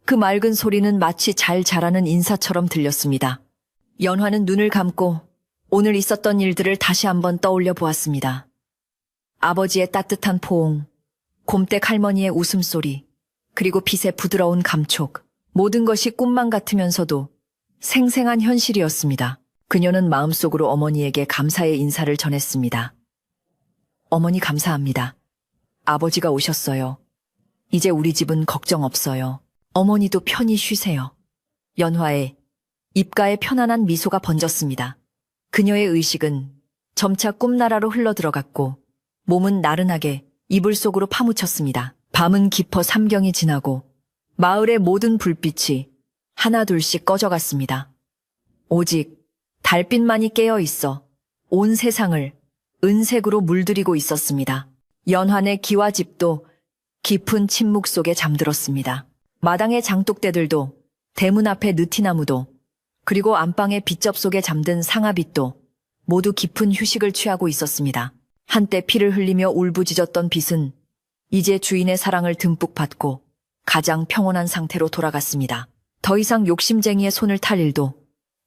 그 맑은 소리는 마치 잘 자라는 인사처럼 들렸습니다. 연화는 눈을 감고 오늘 있었던 일들을 다시 한번 떠올려 보았습니다. 아버지의 따뜻한 포옹, 곰댁 할머니의 웃음소리, 그리고 빗의 부드러운 감촉. 모든 것이 꿈만 같으면서도 생생한 현실이었습니다. 그녀는 마음속으로 어머니에게 감사의 인사를 전했습니다. 어머니 감사합니다. 아버지가 오셨어요. 이제 우리 집은 걱정 없어요. 어머니도 편히 쉬세요. 연화의 입가에 편안한 미소가 번졌습니다. 그녀의 의식은 점차 꿈나라로 흘러들어갔고 몸은 나른하게 이불 속으로 파묻혔습니다. 밤은 깊어 삼경이 지나고 마을의 모든 불빛이 하나둘씩 꺼져갔습니다. 오직 달빛만이 깨어 있어 온 세상을 은색으로 물들이고 있었습니다. 연환의 기와집도 깊은 침묵 속에 잠들었습니다. 마당의 장독대들도, 대문 앞의 느티나무도, 그리고 안방의 빗접 속에 잠든 상아빛도 모두 깊은 휴식을 취하고 있었습니다. 한때 피를 흘리며 울부짖었던 빗은 이제 주인의 사랑을 듬뿍 받고 가장 평온한 상태로 돌아갔습니다. 더 이상 욕심쟁이의 손을 탈 일도,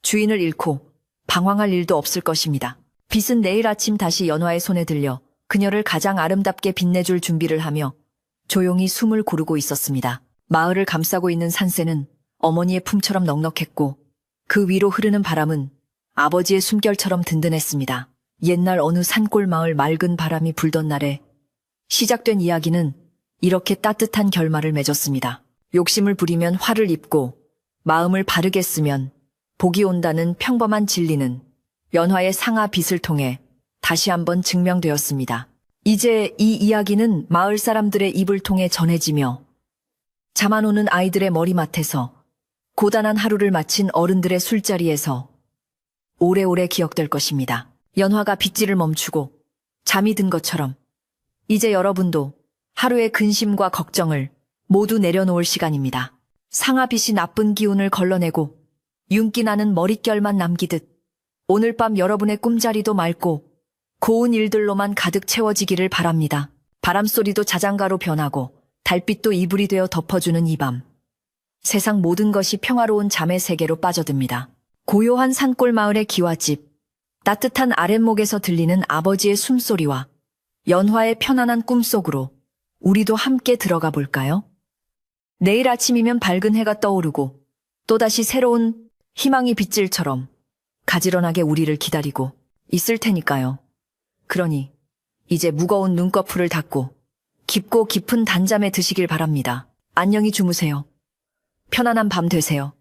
주인을 잃고 방황할 일도 없을 것입니다. 빗은 내일 아침 다시 연화의 손에 들려 그녀를 가장 아름답게 빛내줄 준비를 하며 조용히 숨을 고르고 있었습니다. 마을을 감싸고 있는 산새는 어머니의 품처럼 넉넉했고 그 위로 흐르는 바람은 아버지의 숨결처럼 든든했습니다. 옛날 어느 산골 마을 맑은 바람이 불던 날에 시작된 이야기는 이렇게 따뜻한 결말을 맺었습니다. 욕심을 부리면 화를 입고 마음을 바르게 쓰면 복이 온다는 평범한 진리는 연화의 상아 빗을 통해 다시 한번 증명되었습니다. 이제 이 이야기는 마을 사람들의 입을 통해 전해지며 잠 안 오는 아이들의 머리맡에서 고단한 하루를 마친 어른들의 술자리에서 오래오래 기억될 것입니다. 연화가 빗질을 멈추고 잠이 든 것처럼 이제 여러분도 하루의 근심과 걱정을 모두 내려놓을 시간입니다. 상아빗이 나쁜 기운을 걸러내고 윤기 나는 머릿결만 남기듯 오늘 밤 여러분의 꿈자리도 맑고 고운 일들로만 가득 채워지기를 바랍니다. 바람소리도 자장가로 변하고 달빛도 이불이 되어 덮어주는 이 밤. 세상 모든 것이 평화로운 잠의 세계로 빠져듭니다. 고요한 산골 마을의 기와집, 따뜻한 아랫목에서 들리는 아버지의 숨소리와 연화의 편안한 꿈속으로 우리도 함께 들어가 볼까요? 내일 아침이면 밝은 해가 떠오르고 또다시 새로운 희망이 빗질처럼 가지런하게 우리를 기다리고 있을 테니까요. 그러니 이제 무거운 눈꺼풀을 닫고 깊고 깊은 단잠에 드시길 바랍니다. 안녕히 주무세요. 편안한 밤 되세요.